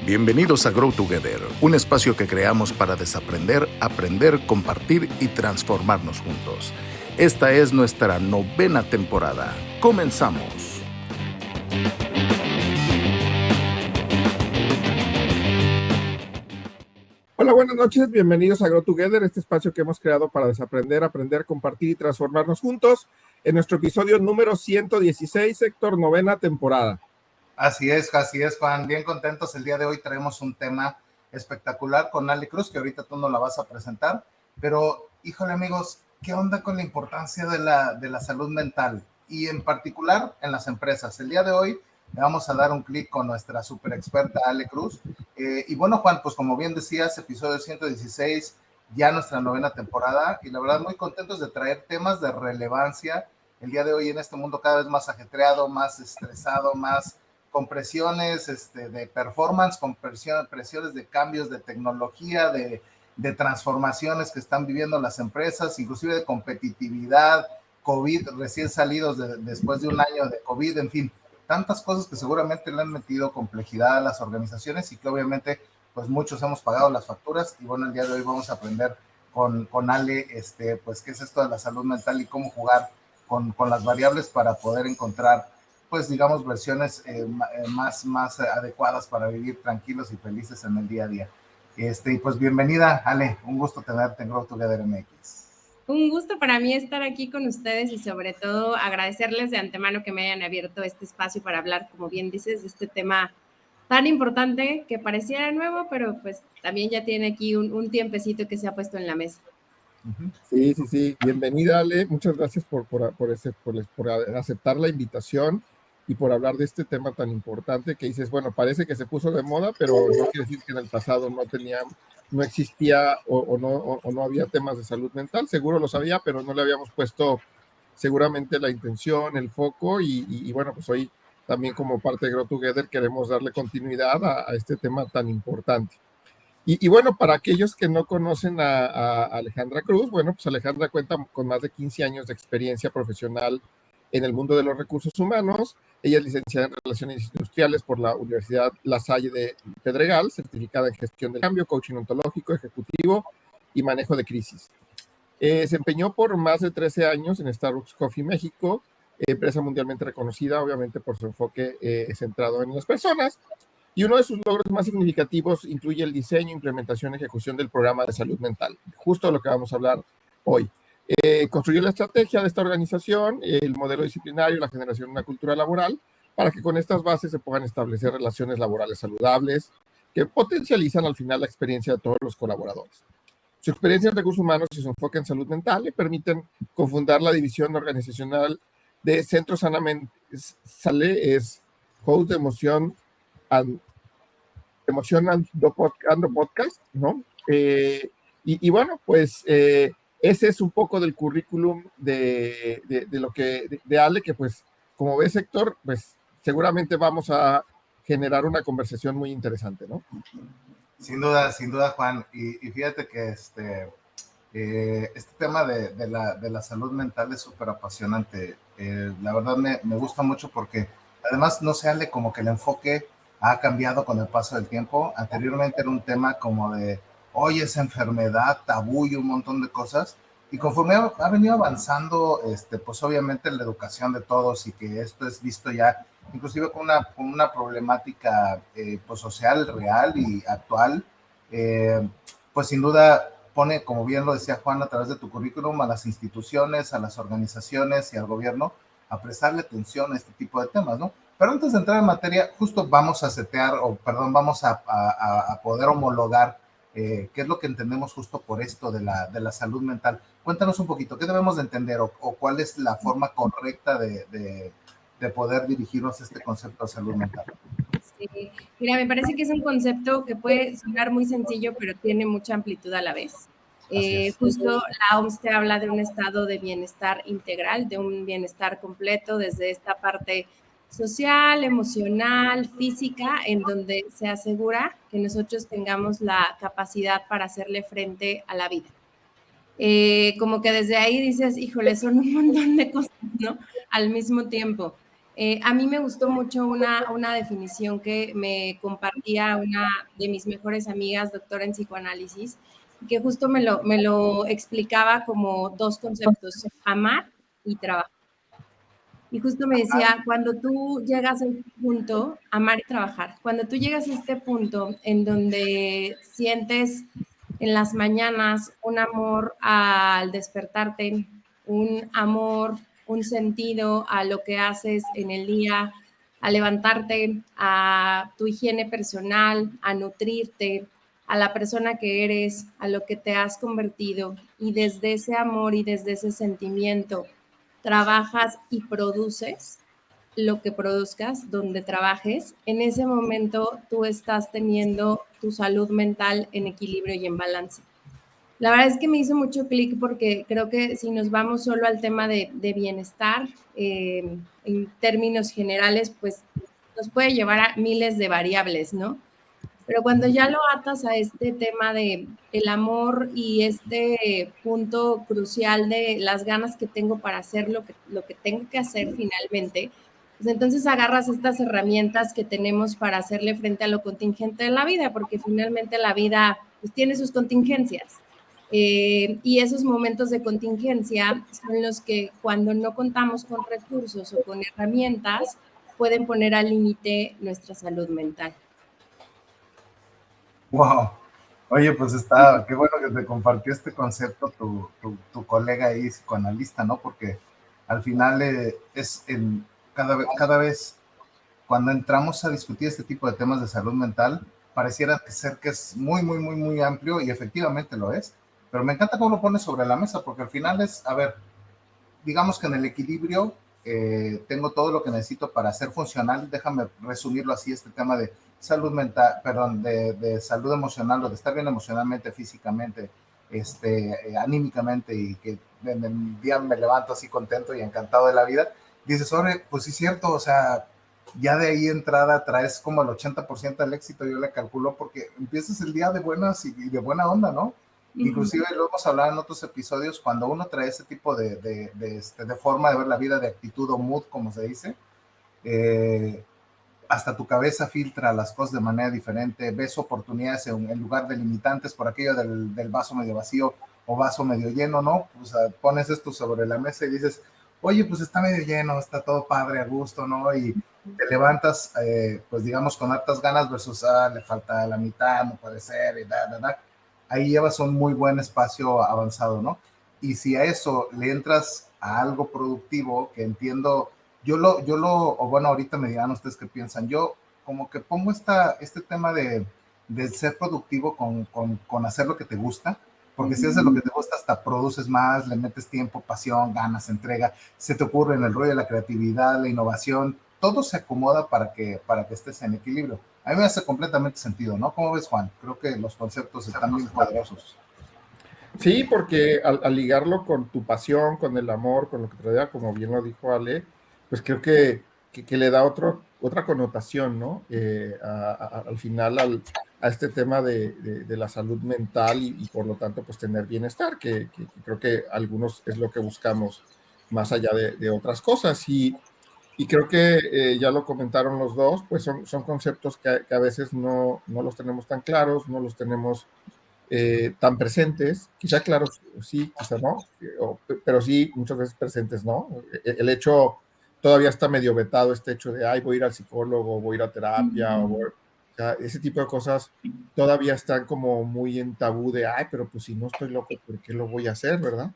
Bienvenidos a Grow Together, un espacio que creamos para desaprender, aprender, compartir y transformarnos juntos. Esta es nuestra 9ª temporada. ¡Comenzamos! Hola, buenas noches, bienvenidos a Grow Together, este espacio que hemos creado para desaprender, aprender, compartir y transformarnos juntos en nuestro episodio número 116, Héctor, 9ª temporada. Así es, Juan. Bien contentos. El día de hoy traemos un tema espectacular con Ale Cruz, que ahorita tú nos la vas a presentar. Pero, híjole, amigos, ¿qué onda con la importancia de la salud mental? Y en particular en las empresas. El día de hoy le vamos a dar un clic con nuestra super experta Ale Cruz. Y bueno, Juan, pues como bien decías, episodio 116, ya nuestra 9ª temporada. Y la verdad, muy contentos de traer temas de relevancia el día de hoy en este mundo cada vez más ajetreado, más estresado, más con presiones de performance, con presiones de cambios de tecnología, de transformaciones que están viviendo las empresas, inclusive de competitividad, COVID, recién salidos después de un año de COVID, en fin, tantas cosas que seguramente le han metido complejidad a las organizaciones y que obviamente pues muchos hemos pagado las facturas. Y bueno, el día de hoy vamos a aprender con Ale, pues qué es esto de la salud mental y cómo jugar con las variables para poder encontrar pues digamos versiones más adecuadas para vivir tranquilos y felices en el día a día. Y pues bienvenida, Ale, un gusto tenerte en Grow Together MX. Un gusto para mí estar aquí con ustedes y sobre todo agradecerles de antemano que me hayan abierto este espacio para hablar, como bien dices, de este tema tan importante que pareciera nuevo, pero pues también ya tiene aquí un tiempecito que se ha puesto en la mesa. Sí, bienvenida, Ale, muchas gracias por aceptar la invitación y por hablar de este tema tan importante que dices, bueno, parece que se puso de moda, pero no quiere decir que en el pasado no existía o no había temas de salud mental. Seguro lo sabía, pero no le habíamos puesto seguramente la intención, el foco y bueno, pues hoy también como parte de Grow Together queremos darle continuidad a este tema tan importante. Y bueno, para aquellos que no conocen a Alejandra Cruz, bueno, pues Alejandra cuenta con más de 15 años de experiencia profesional en el mundo de los recursos humanos. Ella es licenciada en Relaciones Industriales por la Universidad La Salle de Pedregal, certificada en Gestión del Cambio, Coaching Ontológico, Ejecutivo y Manejo de Crisis. Se empeñó por más de 13 años en Starbucks Coffee México, empresa mundialmente reconocida, obviamente por su enfoque centrado en las personas. Y uno de sus logros más significativos incluye el diseño, implementación y ejecución del programa de salud mental, justo de lo que vamos a hablar hoy. Construyó la estrategia de esta organización, el modelo disciplinario, la generación de una cultura laboral, para que con estas bases se puedan establecer relaciones laborales saludables que potencializan al final la experiencia de todos los colaboradores. Su experiencia en recursos humanos y su enfoque en salud mental le permiten cofundar la división organizacional de Centro Sanamente Sale, es host de Emocionando Podcast, ¿no? Y bueno, pues ese es un poco del currículum de lo que de Ale, que pues como ves, Héctor, pues seguramente vamos a generar una conversación muy interesante, ¿no? Sin duda, Juan. Y fíjate que este tema de la salud mental es súper apasionante. La verdad me gusta mucho porque además no se hable como que el enfoque ha cambiado con el paso del tiempo. Anteriormente era un tema como de, oye, esa enfermedad, tabú y un montón de cosas. Y conforme ha venido avanzando, pues obviamente la educación de todos y que esto es visto ya, inclusive con una problemática pues social, real y actual, pues sin duda pone, como bien lo decía Juan, a través de tu currículum, a las instituciones, a las organizaciones y al gobierno a prestarle atención a este tipo de temas, ¿no? Pero antes de entrar en materia, justo vamos a vamos a poder homologar qué es lo que entendemos justo por esto de la salud mental. Cuéntanos un poquito, ¿qué debemos de entender o cuál es la forma correcta de poder dirigirnos a este concepto de salud mental? Sí, mira, me parece que es un concepto que puede sonar muy sencillo, pero tiene mucha amplitud a la vez. Justo la OMS te habla de un estado de bienestar integral, de un bienestar completo desde esta parte social, emocional, física, en donde se asegura que nosotros tengamos la capacidad para hacerle frente a la vida. Como que desde ahí dices, híjole, son un montón de cosas, ¿no? Al mismo tiempo. A mí me gustó mucho una definición que me compartía una de mis mejores amigas, doctora en psicoanálisis, que justo me lo explicaba como dos conceptos, amar y trabajar. Y justo me decía, cuando tú llegas a este punto, amar y trabajar, cuando tú llegas a este punto en donde sientes en las mañanas un amor al despertarte, un amor, un sentido a lo que haces en el día, a levantarte, a tu higiene personal, a nutrirte, a la persona que eres, a lo que te has convertido, y desde ese amor y desde ese sentimiento trabajas y produces lo que produzcas, donde trabajes, en ese momento tú estás teniendo tu salud mental en equilibrio y en balance. La verdad es que me hizo mucho clic porque creo que si nos vamos solo al tema de bienestar, en términos generales, pues nos puede llevar a miles de variables, ¿no? Pero cuando ya lo atas a este tema de el amor y este punto crucial de las ganas que tengo para hacer lo que tengo que hacer finalmente, pues entonces agarras estas herramientas que tenemos para hacerle frente a lo contingente de la vida, porque finalmente la vida pues, tiene sus contingencias. Y esos momentos de contingencia son los que cuando no contamos con recursos o con herramientas pueden poner al límite nuestra salud mental. Wow. Oye, pues qué bueno que te compartió este concepto tu colega ahí, psicoanalista, ¿no? Porque al final cada vez cuando entramos a discutir este tipo de temas de salud mental, pareciera ser que es muy, muy, muy, muy amplio y efectivamente lo es. Pero me encanta cómo lo pones sobre la mesa, porque al final a ver, digamos que en el equilibrio tengo todo lo que necesito para ser funcional. Déjame resumirlo así, este tema de salud mental, perdón, de salud emocional, o de estar bien emocionalmente, físicamente, anímicamente, y que en el día me levanto así contento y encantado de la vida. Dices, oye, pues sí es cierto, o sea, ya de ahí entrada traes como el 80% del éxito, yo le calculo, porque empiezas el día de buenas y de buena onda, ¿no? Inclusive lo hemos hablado en otros episodios, cuando uno trae ese tipo de forma de ver la vida, de actitud o mood, como se dice, hasta tu cabeza filtra las cosas de manera diferente, ves oportunidades en lugar de limitantes, por aquello del vaso medio vacío o vaso medio lleno, ¿no? Pues pones esto sobre la mesa y dices, oye, pues está medio lleno, está todo padre, a gusto, ¿no? Y te levantas, pues digamos, con hartas ganas versus, le falta la mitad, no puede ser, y ahí llevas un muy buen espacio avanzado, ¿no? Y si a eso le entras a algo productivo, que entiendo, o bueno, ahorita me dirán ustedes qué piensan, yo como que pongo este tema de ser productivo con hacer lo que te gusta, porque si haces lo que te gusta, hasta produces más, le metes tiempo, pasión, ganas, entrega, se te ocurre en el rollo de la creatividad, la innovación, todo se acomoda para que estés en equilibrio. A mí me hace completamente sentido, ¿no? ¿Cómo ves, Juan? Creo que los conceptos están bien poderosos. Sí, porque al ligarlo con tu pasión, con el amor, con lo que te rodea, como bien lo dijo Ale, pues creo que le da otra connotación, ¿no? Al final a este tema de la salud mental y por lo tanto pues tener bienestar, que creo que algunos es lo que buscamos más allá de otras cosas. Y creo que ya lo comentaron los dos, pues son conceptos que a veces no los tenemos tan claros, no los tenemos tan presentes, quizá claros sí, quizá no, pero sí muchas veces presentes, ¿no? El hecho, todavía está medio vetado este hecho de, ay, voy a ir al psicólogo, voy a ir a terapia, o sea, ese tipo de cosas todavía están como muy en tabú de, ay, pero pues si no estoy loco, ¿por qué lo voy a hacer, verdad?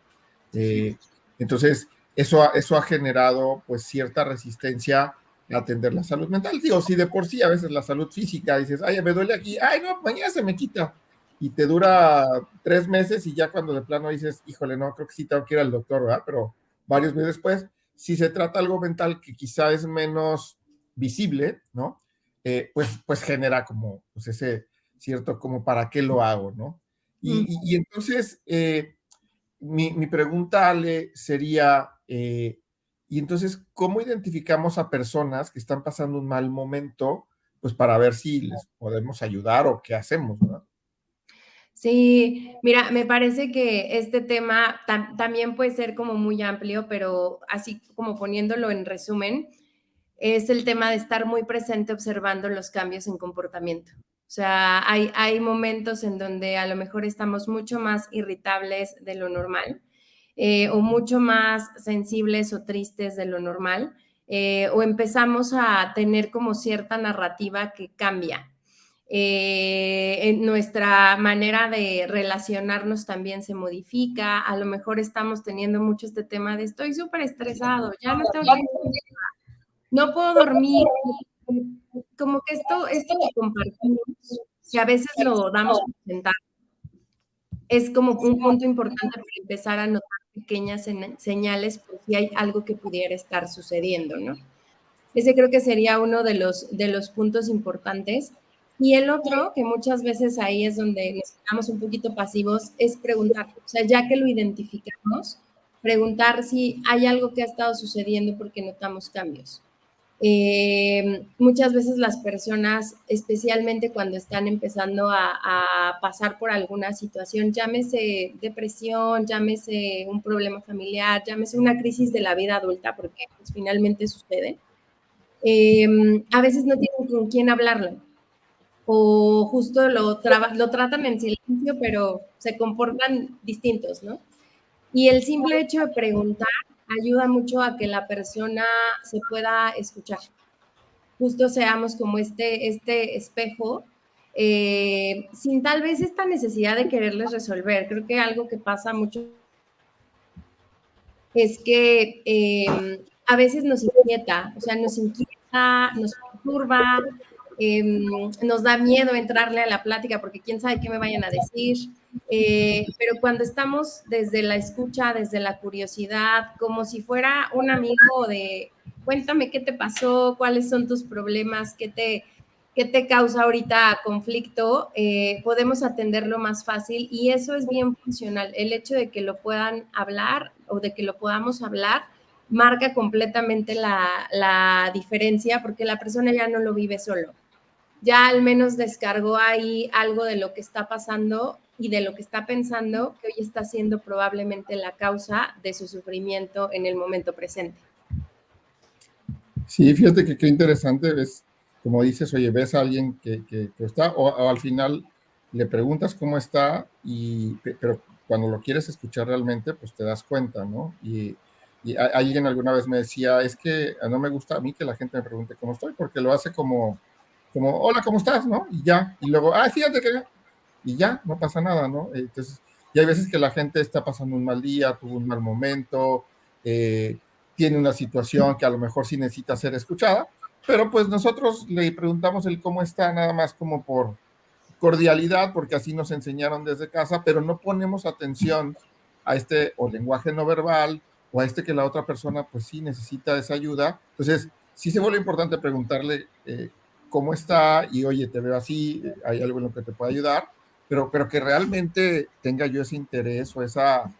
Entonces, eso ha generado pues cierta resistencia a atender la salud mental. Digo, si de por sí a veces la salud física dices, ay, me duele aquí, ay, no, mañana se me quita, y te dura 3 meses y ya cuando de plano dices, híjole, no, creo que sí tengo que ir al doctor, ¿verdad? Pero varios meses después, si se trata algo mental que quizá es menos visible, ¿no? Pues genera como pues ese cierto como para qué lo hago, ¿no? Y entonces, mi pregunta, Ale, sería, y entonces, ¿cómo identificamos a personas que están pasando un mal momento, pues para ver si les podemos ayudar o qué hacemos, ¿verdad? Sí, mira, me parece que este tema también puede ser como muy amplio, pero así como poniéndolo en resumen, es el tema de estar muy presente observando los cambios en comportamiento. O sea, hay momentos en donde a lo mejor estamos mucho más irritables de lo normal, o mucho más sensibles o tristes de lo normal, o empezamos a tener como cierta narrativa que cambia. En nuestra manera de relacionarnos también se modifica, a lo mejor estamos teniendo mucho este tema de estoy súper estresado, ya no tengo no puedo dormir, como que esto que compartimos, que a veces lo damos por sentado, es como un punto importante para empezar a notar pequeñas señales por si hay algo que pudiera estar sucediendo, ¿no? Ese creo que sería uno de los puntos importantes. Y el otro, que muchas veces ahí es donde nos quedamos un poquito pasivos, es preguntar, o sea, ya que lo identificamos, preguntar si hay algo que ha estado sucediendo porque notamos cambios. Muchas veces las personas, especialmente cuando están empezando a pasar por alguna situación, llámese depresión, llámese un problema familiar, llámese una crisis de la vida adulta, porque pues, finalmente sucede, a veces no tienen con quién hablarlo o justo lo tratan en silencio, pero se comportan distintos, ¿no? Y el simple hecho de preguntar ayuda mucho a que la persona se pueda escuchar. Justo seamos como este espejo, sin tal vez esta necesidad de quererles resolver. Creo que algo que pasa mucho es que a veces nos inquieta, nos perturba, nos da miedo entrarle a la plática porque quién sabe qué me vayan a decir, pero cuando estamos desde la escucha, desde la curiosidad, como si fuera un amigo de cuéntame qué te pasó, cuáles son tus problemas, qué te causa ahorita conflicto, podemos atenderlo más fácil y eso es bien funcional. El hecho de que lo puedan hablar o de que lo podamos hablar marca completamente la diferencia porque la persona ya no lo vive solo. Ya al menos descargó ahí algo de lo que está pasando y de lo que está pensando que hoy está siendo probablemente la causa de su sufrimiento en el momento presente. Sí, fíjate que qué interesante, ves, como dices, oye, ves a alguien que está, o al final le preguntas cómo está, pero cuando lo quieres escuchar realmente, pues te das cuenta, ¿no? Y alguien alguna vez me decía, es que no me gusta a mí que la gente me pregunte cómo estoy, porque lo hace como hola, ¿cómo estás? ¿No? Y ya, y luego, fíjate que, y ya, no pasa nada, ¿no? Entonces, y hay veces que la gente está pasando un mal día, tuvo un mal momento, tiene una situación que a lo mejor sí necesita ser escuchada, pero pues nosotros le preguntamos el cómo está nada más como por cordialidad, porque así nos enseñaron desde casa, pero no ponemos atención a este o lenguaje no verbal o a que la otra persona pues sí necesita esa ayuda. Entonces, sí se vuelve importante preguntarle cómo está y oye, te veo así, hay algo en lo que te pueda ayudar, pero que realmente tenga yo ese interés o esa,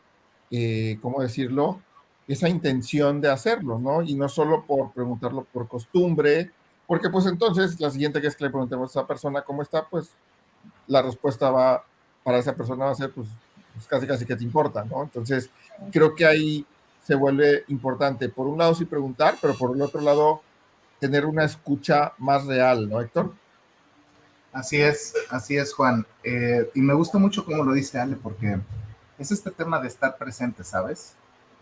¿cómo decirlo? Esa intención de hacerlo, ¿no? Y no solo por preguntarlo por costumbre, porque pues entonces la siguiente vez que le preguntemos a esa persona cómo está, pues la respuesta para esa persona va a ser pues casi que te importa, ¿no? Entonces creo que ahí se vuelve importante, por un lado sí preguntar, pero por el otro lado tener una escucha más real, ¿no, Héctor? Así es, Juan. Y me gusta mucho cómo lo dice Ale, porque es este tema de estar presente, ¿sabes?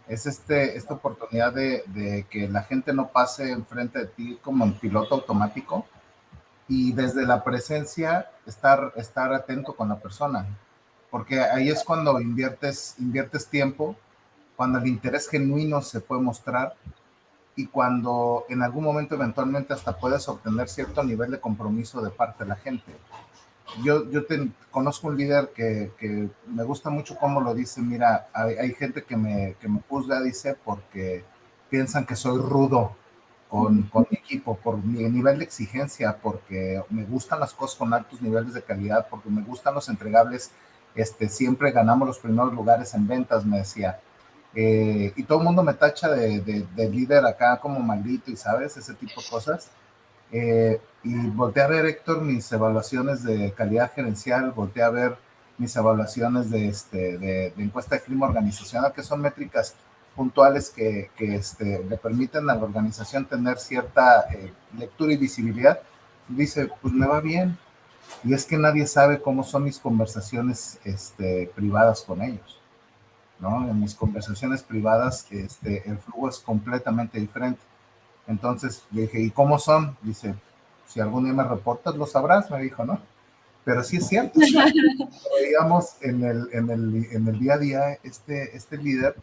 Es esta oportunidad de que la gente no pase enfrente de ti como en piloto automático y desde la presencia estar atento con la persona, porque ahí es cuando inviertes tiempo, cuando el interés genuino se puede mostrar y cuando en algún momento eventualmente hasta puedes obtener cierto nivel de compromiso de parte de la gente. Yo conozco un líder que me gusta mucho cómo lo dice. Mira, hay gente que me juzga, dice, porque piensan que soy rudo con mi equipo, por mi nivel de exigencia, porque me gustan las cosas con altos niveles de calidad, porque me gustan los entregables, siempre ganamos los primeros lugares en ventas, me decía. Y todo el mundo me tacha de líder acá como maldito y sabes, ese tipo de cosas. Y volteé a ver, Héctor, mis evaluaciones de calidad gerencial, volteé a ver mis evaluaciones de encuesta de clima organizacional, que son métricas puntuales que le permiten a la organización tener cierta lectura y visibilidad, dice, pues me va bien. Y es que nadie sabe cómo son mis conversaciones privadas con ellos, ¿no? En mis conversaciones privadas el flujo es completamente diferente. Entonces le dije, ¿y cómo son? Dice, si algún día me reportas, lo sabrás, me dijo, ¿no? Pero sí es cierto. Digamos, en el día a día, este líder,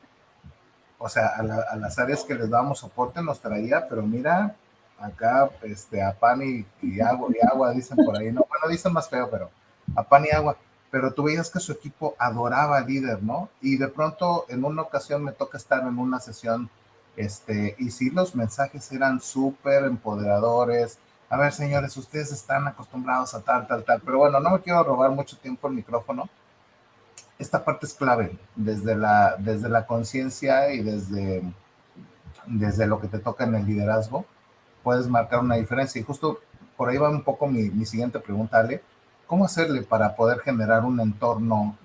o sea, a las áreas que les dábamos soporte nos traía, pero mira, acá a pan y agua, dicen por ahí, no, bueno, dicen más feo, pero a pan y agua. Pero tú veías que su equipo adoraba al líder, ¿no? Y de pronto, en una ocasión me toca estar en una sesión, y sí, los mensajes eran súper empoderadores. A ver, señores, ustedes están acostumbrados a tal, pero bueno, no me quiero robar mucho tiempo el micrófono. Esta parte es clave, desde la conciencia y desde lo que te toca en el liderazgo, puedes marcar una diferencia. Y justo por ahí va un poco mi siguiente pregunta, Ale. ¿Cómo hacerle para poder generar un entorno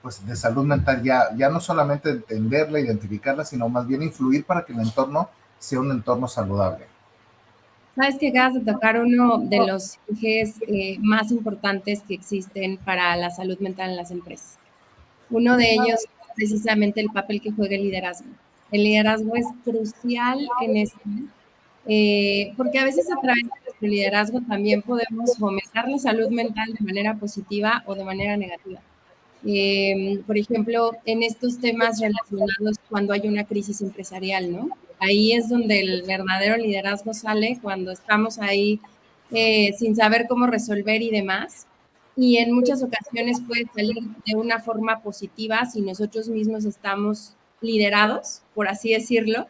pues de salud mental? Ya no solamente entenderla, identificarla, sino más bien influir para que el entorno sea un entorno saludable. Sabes que acabas de tocar uno de los ejes más importantes que existen para la salud mental en las empresas. Uno de ellos es precisamente el papel que juega el liderazgo. El liderazgo es crucial en esto, porque a veces a través de nuestro liderazgo también podemos fomentar la salud mental de manera positiva o de manera negativa. Por ejemplo, en estos temas relacionados cuando hay una crisis empresarial, ¿no? Ahí es donde el verdadero liderazgo sale, cuando estamos ahí sin saber cómo resolver y demás. Y en muchas ocasiones puede salir de una forma positiva si nosotros mismos estamos liderados, por así decirlo,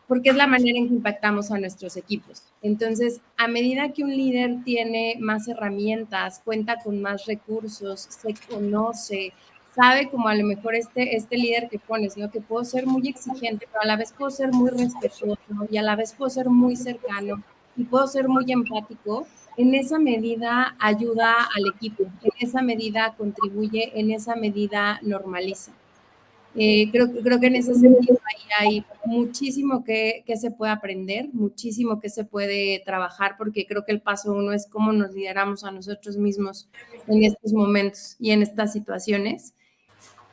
porque es la manera en que impactamos a nuestros equipos. Entonces, a medida que un líder tiene más herramientas, cuenta con más recursos, se conoce, sabe como a lo mejor este líder que pones, ¿no? Que puedo ser muy exigente, pero a la vez puedo ser muy respetuoso y a la vez puedo ser muy cercano y puedo ser muy empático. En esa medida ayuda al equipo, en esa medida contribuye, en esa medida normaliza. Creo que en ese sentido hay muchísimo que se puede aprender, muchísimo que se puede trabajar, porque creo que el paso uno es cómo nos lideramos a nosotros mismos en estos momentos y en estas situaciones.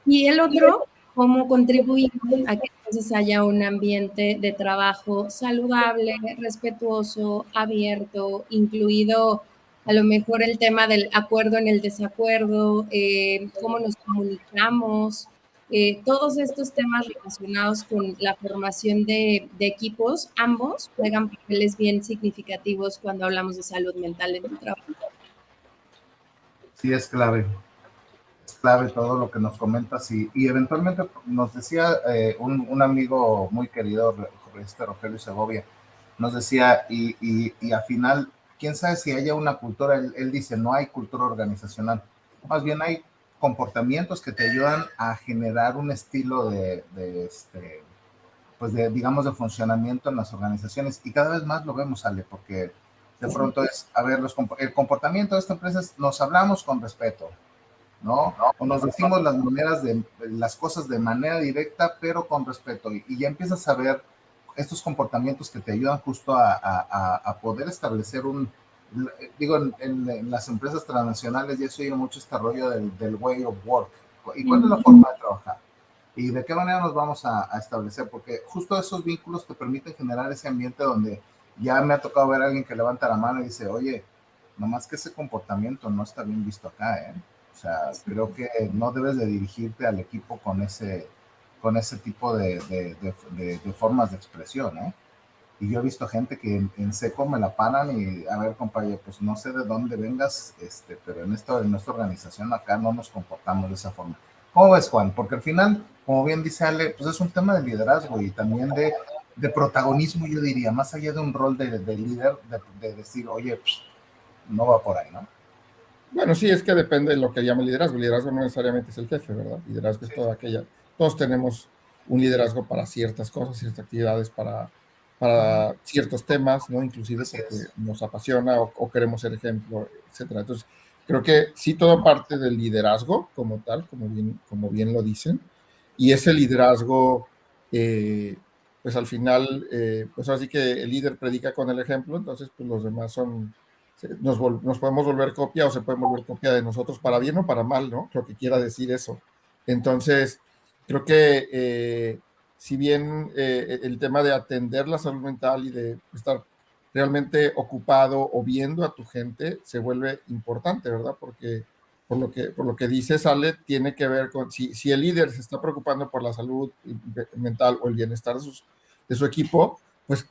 Y el otro, cómo contribuir a que entonces haya un ambiente de trabajo saludable, respetuoso, abierto, incluido a lo mejor el tema del acuerdo en el desacuerdo, cómo nos comunicamos, todos estos temas relacionados con la formación de equipos, ambos juegan papeles bien significativos cuando hablamos de salud mental en el trabajo. Sí, es clave todo lo que nos comentas y eventualmente nos decía un amigo muy querido, Rogelio Segovia, nos decía y al final, quién sabe si haya una cultura, él dice, no hay cultura organizacional, más bien hay comportamientos que te ayudan a generar un estilo pues digamos, de funcionamiento en las organizaciones y cada vez más lo vemos, Ale, porque de pronto es, a ver, el comportamiento de esta empresa es, nos hablamos con respeto, ¿no? O nos decimos las cosas de manera directa, pero con respeto. Y ya empiezas a ver estos comportamientos que te ayudan justo a poder establecer digo, en las empresas transnacionales ya se oye mucho este rollo del way of work. ¿Y cuál es la forma de trabajar? ¿Y de qué manera nos vamos a establecer? Porque justo esos vínculos te permiten generar ese ambiente donde ya me ha tocado ver a alguien que levanta la mano y dice, oye, nomás que ese comportamiento no está bien visto acá, ¿eh? O sea, creo que no debes de dirigirte al equipo con ese tipo de formas de expresión, ¿eh? Y yo he visto gente que en seco me la paran y, a ver, compañero, pues no sé de dónde vengas, pero en nuestra organización acá no nos comportamos de esa forma. ¿Cómo ves, Juan? Porque al final, como bien dice Ale, pues es un tema de liderazgo y también de protagonismo, yo diría, más allá de un rol de líder, de decir, oye, pues, no va por ahí, ¿no? Bueno, sí, es que depende de lo que llama liderazgo. Liderazgo no necesariamente es el jefe, ¿verdad? Liderazgo es toda aquella. Todos tenemos un liderazgo para ciertas cosas, ciertas actividades, para ciertos temas, ¿no? Inclusive porque nos apasiona o queremos ser ejemplo, etcétera. Entonces, creo que sí todo parte del liderazgo como tal, como bien lo dicen, y ese liderazgo, pues al final, pues así que el líder predica con el ejemplo, entonces pues los demás nos podemos volver copia o se pueden volver copia de nosotros para bien o para mal, ¿no? Lo que quiera decir eso. Entonces, creo que si bien el tema de atender la salud mental y de estar realmente ocupado o viendo a tu gente se vuelve importante, ¿verdad? Porque por lo que dices, Ale, tiene que ver con si el líder se está preocupando por la salud mental o el bienestar de su equipo, pues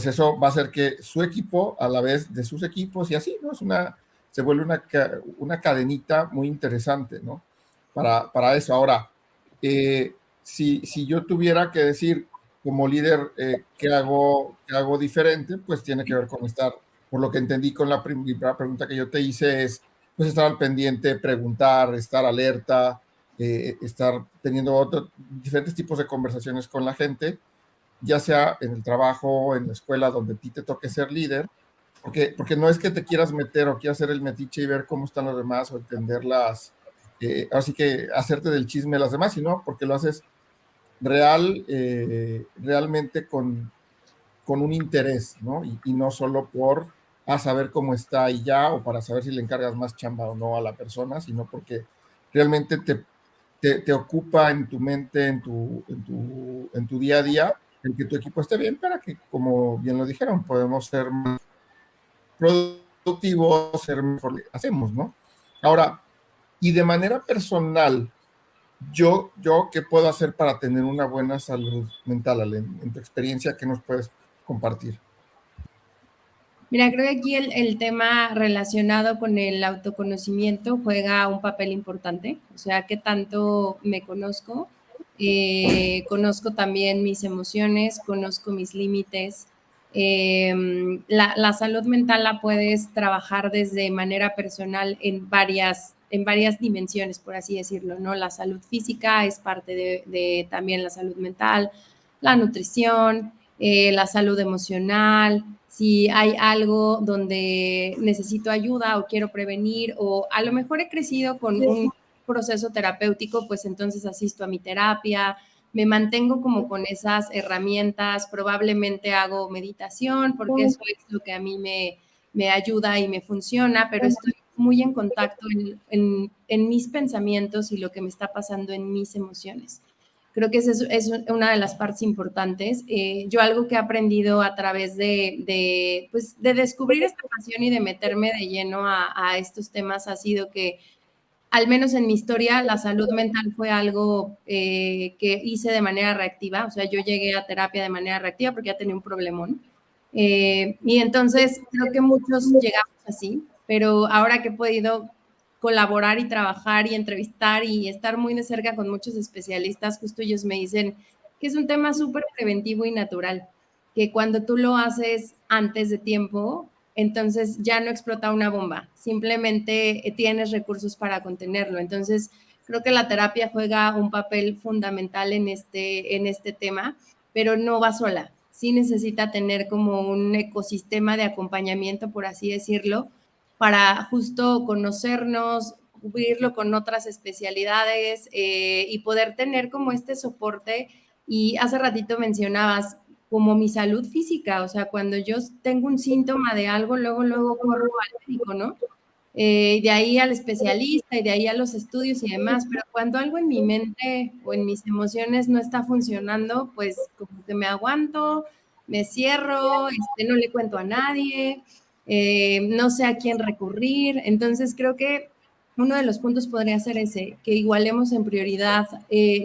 eso va a hacer que su equipo, a la vez de sus equipos, y así, ¿no? Se vuelve una cadenita muy interesante, ¿no? Para eso. Ahora, si yo tuviera que decir como líder qué hago diferente, pues tiene que ver con estar, por lo que entendí con la primera pregunta que yo te hice, es pues estar al pendiente, preguntar, estar alerta, estar teniendo diferentes tipos de conversaciones con la gente, ya sea en el trabajo, en la escuela, donde a ti te toque ser líder, porque no es que te quieras meter o quieras hacer el metiche y ver cómo están los demás o entenderlas, así que hacerte del chisme de las demás, sino porque lo haces realmente con un interés, ¿no? Y no solo por saber cómo está y ya, o para saber si le encargas más chamba o no a la persona, sino porque realmente te ocupa en tu mente, en tu día a día, el que tu equipo esté bien para que, como bien lo dijeron, podemos ser más productivos, ser mejor, hacemos, ¿no? Ahora, y de manera personal, yo, ¿qué puedo hacer para tener una buena salud mental, Ale? En tu experiencia, ¿qué nos puedes compartir? Mira, creo que aquí el tema relacionado con el autoconocimiento juega un papel importante, o sea, qué tanto me conozco, conozco también mis emociones, conozco mis límites. La salud mental la puedes trabajar desde manera personal en varias dimensiones, por así decirlo, ¿no? La salud física es parte de también la salud mental, la nutrición, la salud emocional, si hay algo donde necesito ayuda o quiero prevenir, o a lo mejor he crecido con un proceso terapéutico, pues entonces asisto a mi terapia, me mantengo como con esas herramientas, probablemente hago meditación, porque eso es lo que a mí me ayuda y me funciona, pero estoy muy en contacto en mis pensamientos y lo que me está pasando en mis emociones. Creo que esa es una de las partes importantes. Yo algo que he aprendido a través pues, de descubrir esta pasión y de meterme de lleno a estos temas ha sido que, al menos en mi historia, la salud mental fue algo que hice de manera reactiva. O sea, yo llegué a terapia de manera reactiva porque ya tenía un problemón. Y entonces creo que muchos llegamos así, pero ahora que he podido colaborar y trabajar y entrevistar y estar muy de cerca con muchos especialistas, justo ellos me dicen que es un tema súper preventivo y natural, que cuando tú lo haces antes de tiempo, entonces ya no explota una bomba, simplemente tienes recursos para contenerlo. Entonces, creo que la terapia juega un papel fundamental en este tema, pero no va sola. Sí necesita tener como un ecosistema de acompañamiento, por así decirlo, para justo conocernos, cubrirlo con otras especialidades y poder tener como este soporte. Y hace ratito mencionabas como mi salud física, o sea, cuando yo tengo un síntoma de algo, luego corro al médico, ¿no? De ahí al especialista y de ahí a los estudios y demás, pero cuando algo en mi mente o en mis emociones no está funcionando, pues como que me aguanto, me cierro, no le cuento a nadie, no sé a quién recurrir. Entonces creo que uno de los puntos podría ser ese, que igualemos en prioridad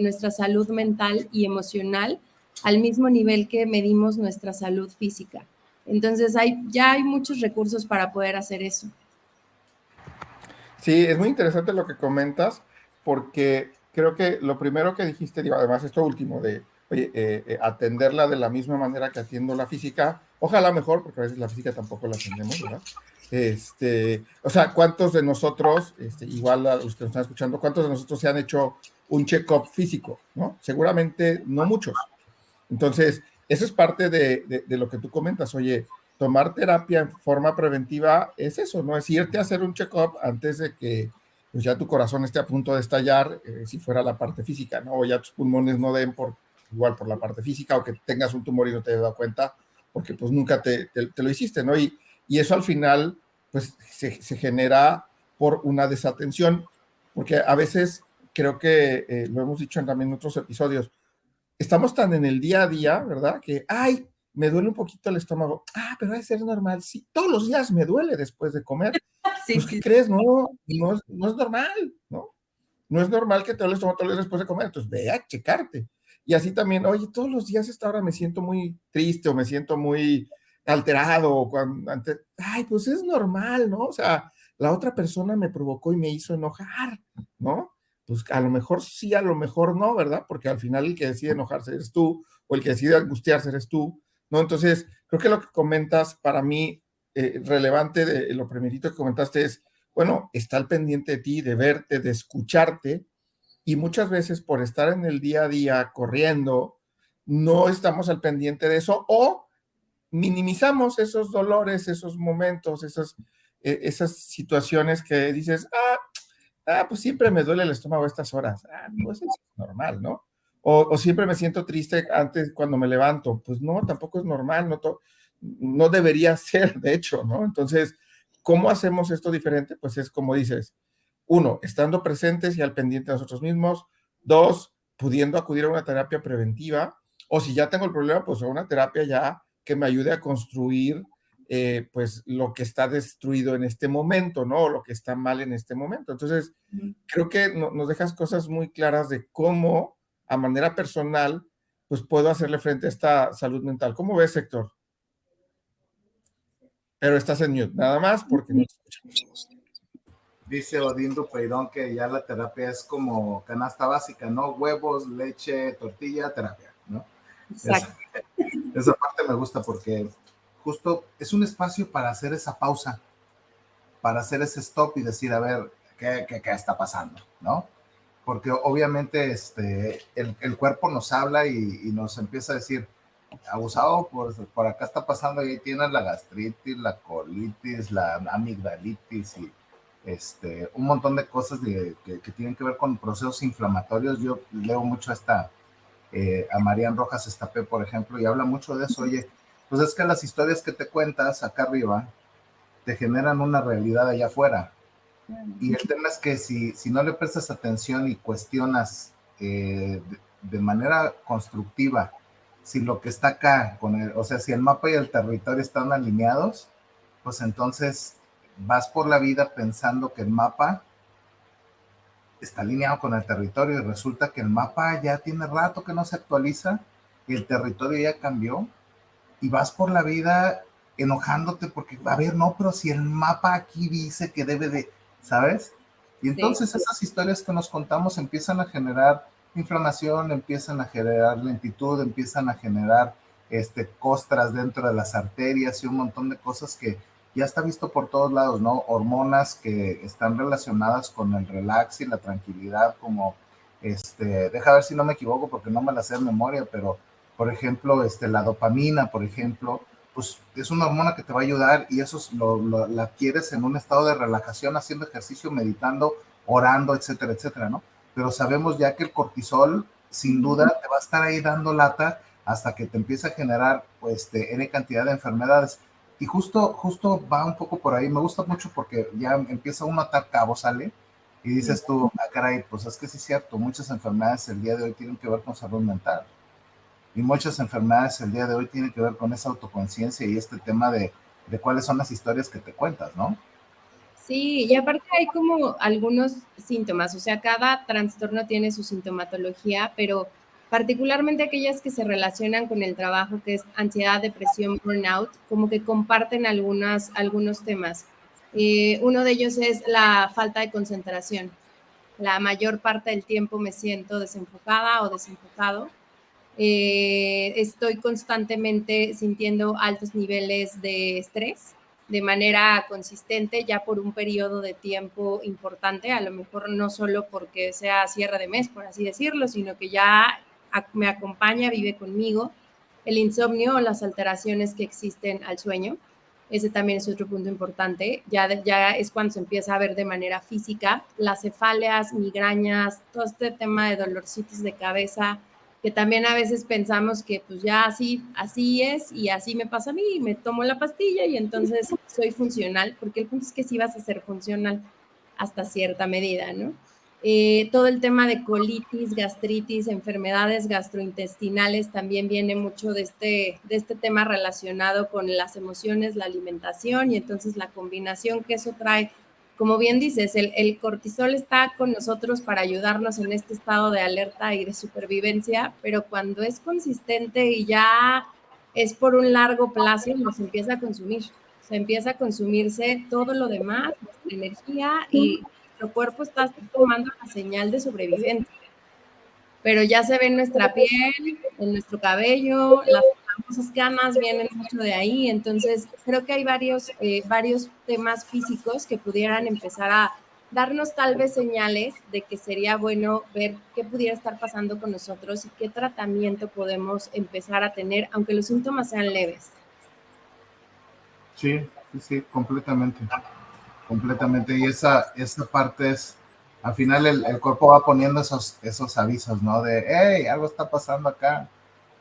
nuestra salud mental y emocional al mismo nivel que medimos nuestra salud física. Entonces ya hay muchos recursos para poder hacer eso. Sí, es muy interesante lo que comentas, porque creo que lo primero que dijiste, digo, además esto último de oye, atenderla de la misma manera que atiendo la física, ojalá mejor, porque a veces la física tampoco la atendemos, ¿verdad? O sea, ¿cuántos de nosotros, igual a los que nos están escuchando, cuántos de nosotros se han hecho un check-up físico, ¿no? Seguramente no muchos. Entonces, eso es parte de lo que tú comentas, oye, tomar terapia en forma preventiva es eso, ¿no? Es irte a hacer un check-up antes de que pues ya tu corazón esté a punto de estallar, si fuera la parte física, ¿no? O ya tus pulmones no den igual por la parte física, o que tengas un tumor y no te hayas dado cuenta, porque pues nunca te lo hiciste, ¿no? Y eso al final, pues se genera por una desatención, porque a veces creo que lo hemos dicho también en otros episodios, estamos tan en el día a día, ¿verdad? Que, ay, me duele un poquito el estómago. Ah, pero debe ser normal. Sí, todos los días me duele después de comer. Sí, Pues, ¿qué sí. crees? No es normal, ¿no? No es normal que te duele el estómago todos los días después de comer. Entonces, ve a checarte. Y así también, oye, todos los días a esta hora me siento muy triste o me siento muy alterado. O ay, pues es normal, ¿no? O sea, la otra persona me provocó y me hizo enojar, ¿no? Pues a lo mejor sí, a lo mejor no, ¿verdad? Porque al final el que decide enojarse eres tú, o el que decide angustiarse eres tú, ¿no? Entonces, creo que lo que comentas para mí, relevante de lo primerito que comentaste es, bueno, está al pendiente de ti, de verte, de escucharte, y muchas veces por estar en el día a día corriendo, no estamos al pendiente de eso, o minimizamos esos dolores, esos momentos, esas situaciones que dices, pues siempre me duele el estómago a estas horas. Pues es normal, ¿no? O siempre me siento triste antes cuando me levanto. Pues no, tampoco es normal, no debería ser, de hecho, ¿no? Entonces, ¿cómo hacemos esto diferente? Pues es como dices, uno, estando presentes y al pendiente de nosotros mismos. Dos, pudiendo acudir a una terapia preventiva. O si ya tengo el problema, pues a una terapia ya que me ayude a construir pues lo que está destruido en este momento, ¿no? O lo que está mal en este momento. Entonces, creo que nos dejas cosas muy claras de cómo, a manera personal, pues puedo hacerle frente a esta salud mental. ¿Cómo ves, Héctor? Pero estás en mute, nada más porque no te escuchamos. Dice Odín Dupeirón que ya la terapia es como canasta básica, ¿no? Huevos, leche, tortilla, terapia, ¿no? Exacto. Esa parte me gusta porque justo es un espacio para hacer esa pausa, para hacer ese stop y decir, a ver, ¿qué está pasando? ¿No? Porque obviamente el cuerpo nos habla y nos empieza a decir, abusado, por acá está pasando, y ahí tienes la gastritis, la colitis, la amigdalitis y un montón de cosas que tienen que ver con procesos inflamatorios. Yo leo mucho a Marian Rojas Estapé, por ejemplo, y habla mucho de eso. Oye, pues es que las historias que te cuentas acá arriba te generan una realidad allá afuera. Y el tema es que si no le prestas atención y cuestionas de manera constructiva si lo que está acá, o sea, si el mapa y el territorio están alineados, pues entonces vas por la vida pensando que el mapa está alineado con el territorio y resulta que el mapa ya tiene rato que no se actualiza y el territorio ya cambió y vas por la vida enojándote porque, a ver, no, pero si el mapa aquí dice que debe de, ¿sabes? Y entonces esas historias que nos contamos empiezan a generar inflamación, empiezan a generar lentitud, empiezan a generar costras dentro de las arterias y un montón de cosas que ya está visto por todos lados, ¿no? Hormonas que están relacionadas con el relax y la tranquilidad, como, deja ver si no me equivoco porque no me la sé de memoria, pero, por ejemplo, la dopamina, por ejemplo, pues es una hormona que te va a ayudar y eso la adquieres en un estado de relajación, haciendo ejercicio, meditando, orando, etcétera, etcétera, ¿no? Pero sabemos ya que el cortisol, sin duda, te va a estar ahí dando lata hasta que te empieza a generar, pues, N cantidad de enfermedades. Y justo va un poco por ahí. Me gusta mucho porque ya empieza uno a atar cabos, ¿sale? Y dices tú, caray, pues es que sí es cierto, muchas enfermedades el día de hoy tienen que ver con salud mental. Y muchas enfermedades el día de hoy tienen que ver con esa autoconciencia y este tema de cuáles son las historias que te cuentas, ¿no? Sí, y aparte hay como algunos síntomas, o sea, cada trastorno tiene su sintomatología, pero particularmente aquellas que se relacionan con el trabajo, que es ansiedad, depresión, burnout, como que comparten algunos temas. Uno de ellos es la falta de concentración. La mayor parte del tiempo me siento desenfocada o desenfocado. Estoy constantemente sintiendo altos niveles de estrés de manera consistente ya por un periodo de tiempo importante, a lo mejor no solo porque sea cierre de mes, por así decirlo, sino que ya me acompaña, vive conmigo, el insomnio o las alteraciones que existen al sueño. Ese también es otro punto importante. Ya es cuando se empieza a ver de manera física las cefaleas, migrañas, todo este tema de dolorcitos de cabeza, que también a veces pensamos que pues ya así es y así me pasa a mí, y me tomo la pastilla y entonces soy funcional, porque el punto es que sí vas a ser funcional hasta cierta medida, ¿no? Todo el tema de colitis, gastritis, enfermedades gastrointestinales también viene mucho de este tema relacionado con las emociones, la alimentación y entonces la combinación que eso trae. Como bien dices, el cortisol está con nosotros para ayudarnos en este estado de alerta y de supervivencia, pero cuando es consistente y ya es por un largo plazo, nos empieza a consumir. Se empieza a consumirse todo lo demás, nuestra energía, y nuestro cuerpo está tomando la señal de sobrevivencia. Pero ya se ve en nuestra piel, en nuestro cabello, las famosas canas vienen mucho de ahí. Entonces, creo que hay varios temas físicos que pudieran empezar a darnos tal vez señales de que sería bueno ver qué pudiera estar pasando con nosotros y qué tratamiento podemos empezar a tener, aunque los síntomas sean leves. Sí, sí, sí, completamente. Completamente. Y esa parte es, al final el cuerpo va poniendo esos avisos, ¿no? De, hey, algo está pasando acá.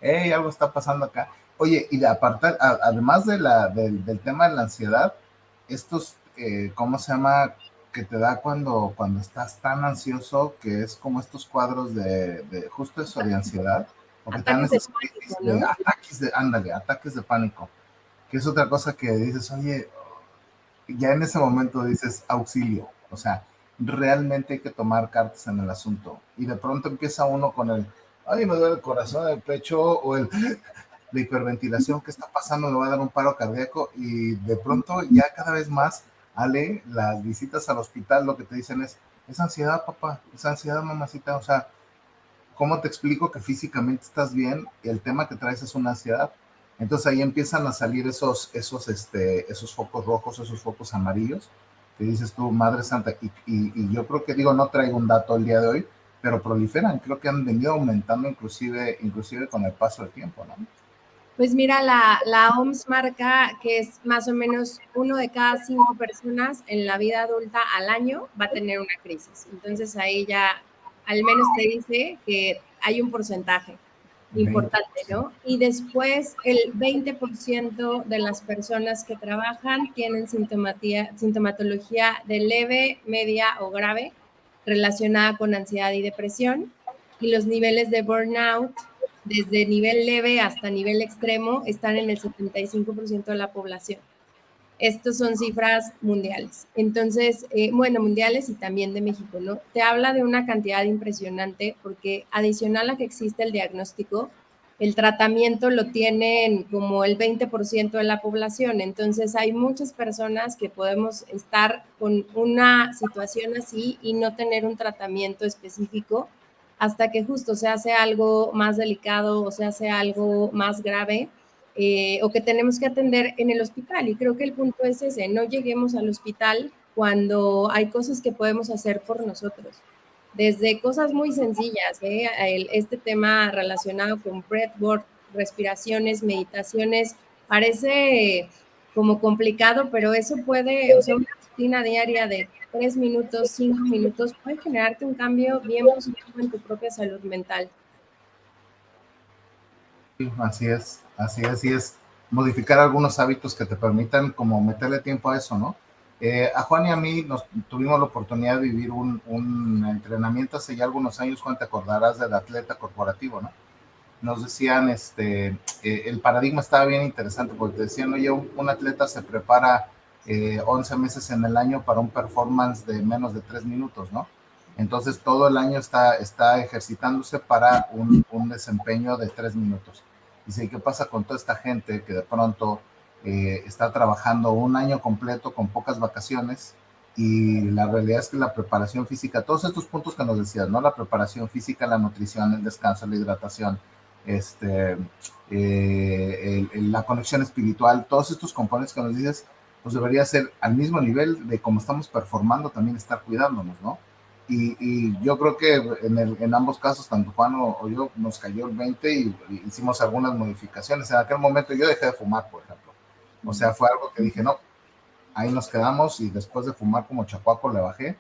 Hey, algo está pasando acá. Oye, y aparte, además del tema de la ansiedad, estos, ¿cómo se llama? Que te da cuando estás tan ansioso, que es como estos cuadros de justo eso, de ansiedad, o que te dan esos crisis de ataques ándale, ataques de pánico, que es otra cosa que dices, oye, ya en ese momento dices auxilio, o sea, realmente hay que tomar cartas en el asunto. Y de pronto empieza uno con el, ay, me duele el corazón, el pecho, o la hiperventilación, ¿qué está pasando? Me va a dar un paro cardíaco. Y de pronto ya cada vez más, Ale, las visitas al hospital lo que te dicen es ansiedad, papá, es ansiedad, mamacita, o sea, ¿cómo te explico que físicamente estás bien y el tema que traes es una ansiedad? Entonces ahí empiezan a salir esos focos rojos, esos focos amarillos, que dices tú, Madre Santa, y yo creo que, digo, no traigo un dato el día de hoy, pero proliferan, creo que han venido aumentando inclusive con el paso del tiempo, ¿no? Pues mira, la OMS marca que es más o menos 1 de cada 5 personas en la vida adulta al año va a tener una crisis. Entonces ahí ya al menos te dice que hay un porcentaje importante, ¿no? Y después el 20% de las personas que trabajan tienen sintomatología de leve, media o grave relacionada con ansiedad y depresión. Y los niveles de burnout, desde nivel leve hasta nivel extremo, están en el 75% de la población. Estos son cifras mundiales. Entonces, bueno, mundiales y también de México, ¿no? Te habla de una cantidad impresionante porque adicional a que existe el diagnóstico, el tratamiento lo tienen como el 20% de la población. Entonces, hay muchas personas que podemos estar con una situación así y no tener un tratamiento específico hasta que justo se hace algo más delicado o se hace algo más grave. O que tenemos que atender en el hospital. Y creo que el punto es ese, no lleguemos al hospital cuando hay cosas que podemos hacer por nosotros. Desde cosas muy sencillas, este tema relacionado con breathwork, respiraciones, meditaciones, parece como complicado, pero eso puede, o sea, una rutina diaria de 3 minutos, 5 minutos, puede generarte un cambio bien positivo en tu propia salud mental. Así es, así es. Modificar algunos hábitos que te permitan como meterle tiempo a eso, ¿no? A Juan y a mí nos tuvimos la oportunidad de vivir un entrenamiento hace ya algunos años, Juan, te acordarás del atleta corporativo, ¿no? Nos decían, el paradigma estaba bien interesante porque te decían, oye, un atleta se prepara 11 meses en el año para un performance de menos de 3 minutos, ¿no? Entonces todo el año está ejercitándose para un desempeño de 3 minutos. Dice, ¿y qué pasa con toda esta gente que de pronto está trabajando un año completo con pocas vacaciones? Y la realidad es que la preparación física, todos estos puntos que nos decías, ¿no? La preparación física, la nutrición, el descanso, la hidratación, la conexión espiritual, todos estos componentes que nos dices, pues debería ser al mismo nivel de cómo estamos performando, también estar cuidándonos, ¿no? Y yo creo que en ambos casos, tanto Juan o yo, nos cayó el 20 y hicimos algunas modificaciones. En aquel momento yo dejé de fumar, por ejemplo. O sea, fue algo que dije, no, ahí nos quedamos y después de fumar como chacuaco le bajé.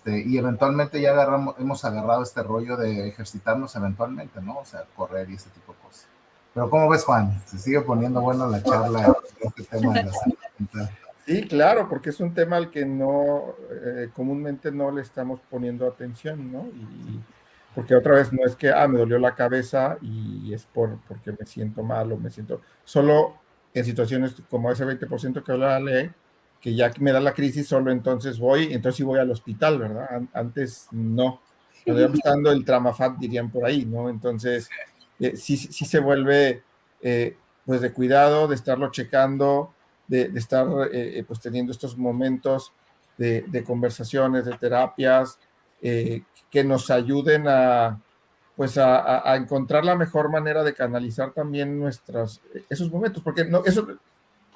Y eventualmente ya hemos agarrado este rollo de ejercitarnos eventualmente, ¿no? O sea, correr y ese tipo de cosas. Pero ¿cómo ves, Juan? Se sigue poniendo bueno la charla de este tema de la salud mental. Sí, claro, porque es un tema al que no, comúnmente no le estamos poniendo atención, ¿no? Y porque otra vez no es que, me dolió la cabeza y es porque me siento mal o me siento, solo en situaciones como ese 20% que hablaba Ley, que ya me da la crisis, solo entonces sí voy al hospital, ¿verdad? Antes no. Cuando ya me está dando el Tramafat, dirían por ahí, ¿no? Entonces, sí se vuelve, pues de cuidado, de estarlo checando, de estar pues teniendo estos momentos de conversaciones, de terapias, que nos ayuden pues a encontrar la mejor manera de canalizar también esos momentos, porque no,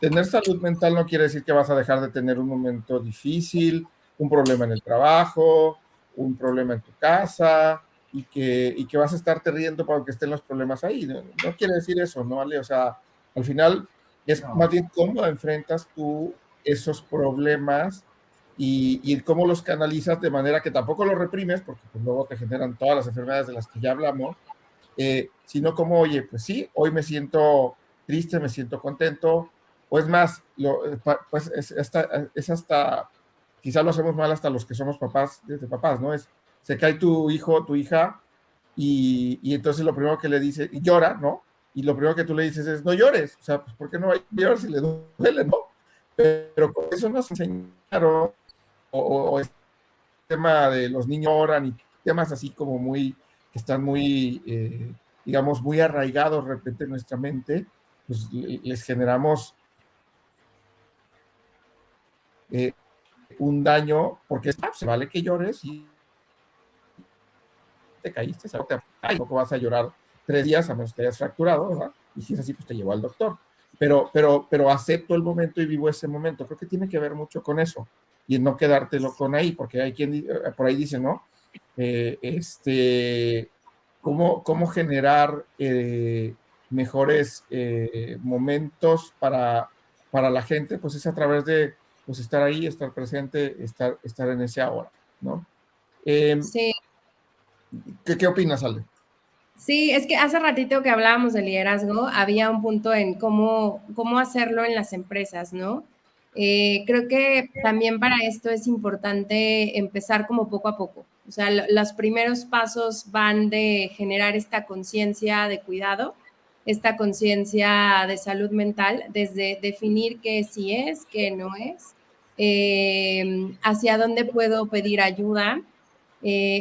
tener salud mental no quiere decir que vas a dejar de tener un momento difícil, un problema en el trabajo, un problema en tu casa, y que vas a estarte riendo para que estén los problemas ahí. No quiere decir eso, ¿no, Ale? O sea, al final es más bien cómo enfrentas tú esos problemas y cómo los canalizas de manera que tampoco los reprimes, porque pues luego te generan todas las enfermedades de las que ya hablamos, sino como, oye, pues sí, hoy me siento triste, me siento contento, o es más, pues es hasta, quizás lo hacemos mal hasta los que somos papás, desde papás, ¿no? Se cae tu hijo, tu hija, y entonces lo primero que le dice, y llora, ¿no? Y lo primero que tú le dices es, no llores, o sea, pues ¿por qué no va a llorar si le duele, ¿no? Pero con eso nos enseñaron, o este tema de los niños lloran y temas así como que están muy, digamos, muy arraigados de repente en nuestra mente, pues les generamos un daño, porque se vale que llores y te caíste, tampoco vas a llorar 3 días a menos que hayas fracturado, ¿verdad? Y si es así, pues te llevo al doctor. Pero acepto el momento y vivo ese momento. Creo que tiene que ver mucho con eso y no quedártelo con ahí, porque hay quien por ahí dice, ¿no? Cómo generar mejores momentos para la gente, pues es a través de pues estar ahí, estar presente, estar en ese ahora, ¿no? Sí. ¿Qué opinas, Ale? Sí, es que hace ratito que hablábamos de liderazgo, había un punto en cómo hacerlo en las empresas, ¿no? Creo que también para esto es importante empezar como poco a poco. O sea, los primeros pasos van de generar esta conciencia de cuidado, esta conciencia de salud mental, desde definir qué sí es, qué no es, hacia dónde puedo pedir ayuda,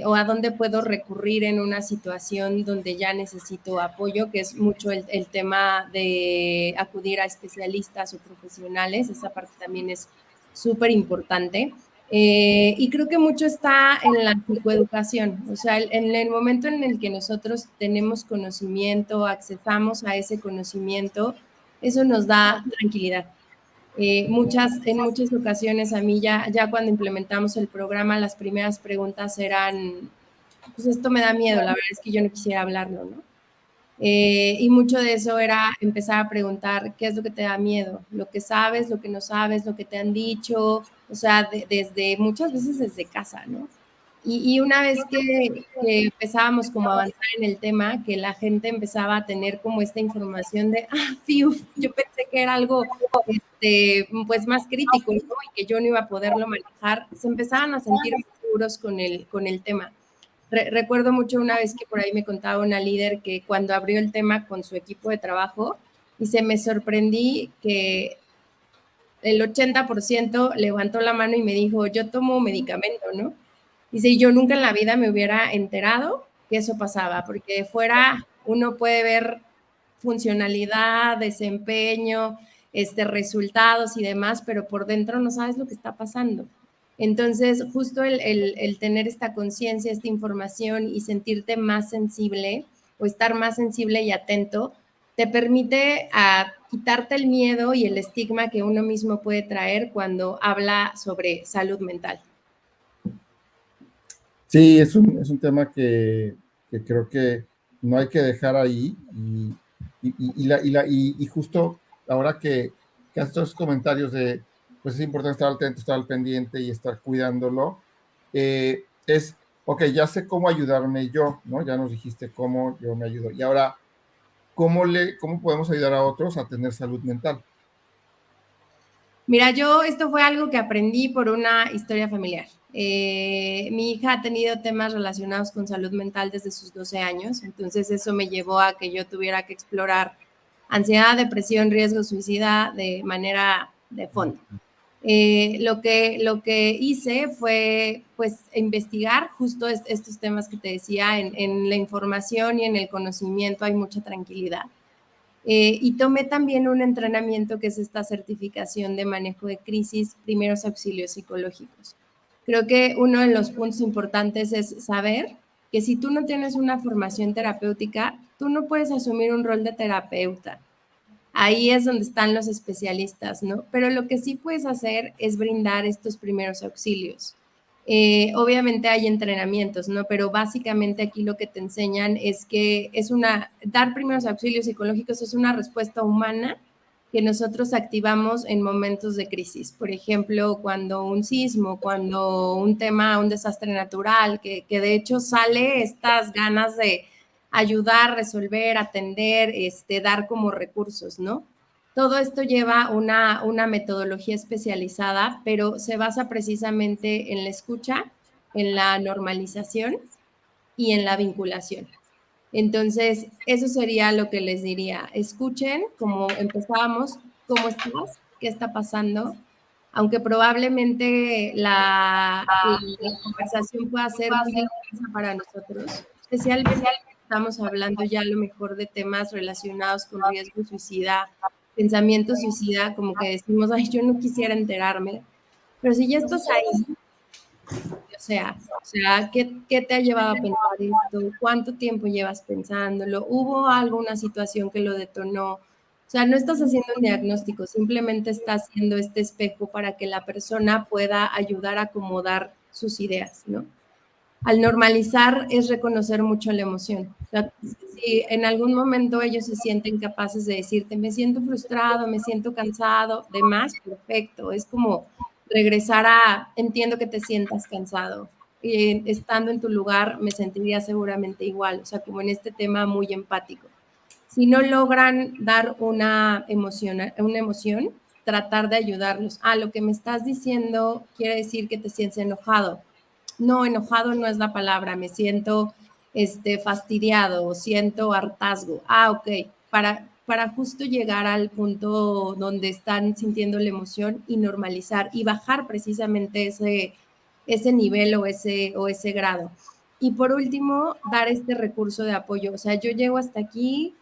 o a dónde puedo recurrir en una situación donde ya necesito apoyo, que es mucho el tema de acudir a especialistas o profesionales. Esa parte también es súper importante. Y creo que mucho está en la psicoeducación, o sea, en el momento en el que nosotros tenemos conocimiento, accesamos a ese conocimiento, eso nos da tranquilidad. En muchas ocasiones a mí ya cuando implementamos el programa, las primeras preguntas eran, pues esto me da miedo, la verdad es que yo no quisiera hablarlo, ¿no? Y mucho de eso era empezar a preguntar, ¿qué es lo que te da miedo? Lo que sabes, lo que no sabes, lo que te han dicho, o sea, desde muchas veces desde casa, ¿no? Y una vez que empezábamos como a avanzar en el tema, que la gente empezaba a tener como esta información de, fiu, yo pensé que era algo pues más crítico, ¿no? Y que yo no iba a poderlo manejar, se empezaban a sentir seguros con el tema. Recuerdo mucho una vez que por ahí me contaba una líder que cuando abrió el tema con su equipo de trabajo, y se me sorprendí que el 80% levantó la mano y me dijo, yo tomo medicamento, ¿no? Dice, yo nunca en la vida me hubiera enterado que eso pasaba, porque de fuera uno puede ver funcionalidad, desempeño, resultados y demás, pero por dentro no sabes lo que está pasando. Entonces, justo el tener esta conciencia, esta información y sentirte más sensible o estar más sensible y atento, te permite quitarte el miedo y el estigma que uno mismo puede traer cuando habla sobre salud mental. Sí, es un tema que creo que no hay que dejar ahí y justo ahora que que hace estos comentarios de, pues es importante estar atento, estar al pendiente y estar cuidándolo, es, ok, ya sé cómo ayudarme yo, ¿no? Ya nos dijiste cómo yo me ayudo. Y ahora, ¿cómo podemos ayudar a otros a tener salud mental? Mira, esto fue algo que aprendí por una historia familiar. Mi hija ha tenido temas relacionados con salud mental desde sus 12 años, entonces eso me llevó a que yo tuviera que explorar ansiedad, depresión, riesgo suicida de manera de fondo. Lo que hice fue pues investigar justo estos temas que te decía, en la información y en el conocimiento hay mucha tranquilidad. Y tomé también un entrenamiento que es esta certificación de manejo de crisis, primeros auxilios psicológicos. Creo que uno de los puntos importantes es saber que si tú no tienes una formación terapéutica, tú no puedes asumir un rol de terapeuta. Ahí es donde están los especialistas, ¿no? Pero lo que sí puedes hacer es brindar estos primeros auxilios. Obviamente hay entrenamientos, ¿no? Pero básicamente aquí lo que te enseñan es que dar primeros auxilios psicológicos es una respuesta humana que nosotros activamos en momentos de crisis. Por ejemplo, cuando un sismo, cuando un desastre natural, que de hecho sale estas ganas de ayudar, resolver, atender, dar como recursos, ¿no? Todo esto lleva una metodología especializada, pero se basa precisamente en la escucha, en la normalización y en la vinculación. Entonces, eso sería lo que les diría. Escuchen, como empezábamos, ¿cómo estás? ¿Qué está pasando? Aunque probablemente la conversación pueda ser muy intensa para nosotros, especialmente estamos hablando ya a lo mejor de temas relacionados con riesgo suicida, pensamiento suicida, como que decimos, ay, yo no quisiera enterarme, pero si ya estás ahí, ¿qué te ha llevado a pensar esto? ¿Cuánto tiempo llevas pensándolo? ¿Hubo alguna situación que lo detonó? O sea, no estás haciendo un diagnóstico, simplemente estás haciendo este espejo para que la persona pueda ayudar a acomodar sus ideas, ¿no? Al normalizar es reconocer mucho la emoción. O sea, si en algún momento ellos se sienten capaces de decirte, me siento frustrado, me siento cansado, demás, perfecto. Es como regresar entiendo que te sientas cansado. Y estando en tu lugar me sentiría seguramente igual, o sea, como en este tema muy empático. Si no logran dar una emoción, tratar de ayudarlos. Lo que me estás diciendo quiere decir que te sientes enojado. No, enojado no es la palabra, me siento fastidiado o siento hartazgo. Ok, para justo llegar al punto donde están sintiendo la emoción y normalizar y bajar precisamente ese nivel o ese grado. Y por último, dar este recurso de apoyo. O sea, yo llego hasta aquí,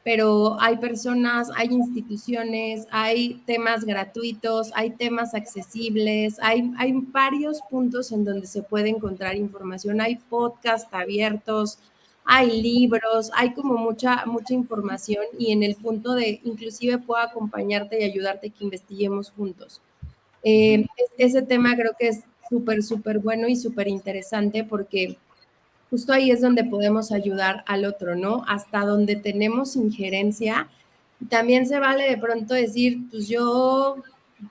pero hay personas, hay instituciones, hay temas gratuitos, hay temas accesibles, hay varios puntos en donde se puede encontrar información, hay podcasts abiertos, hay libros, hay como mucha información y en el punto de inclusive puedo acompañarte y ayudarte a que investiguemos juntos. Ese tema creo que es súper bueno y súper interesante porque justo ahí es donde podemos ayudar al otro, ¿no? Hasta donde tenemos injerencia. Y también se vale de pronto decir, pues yo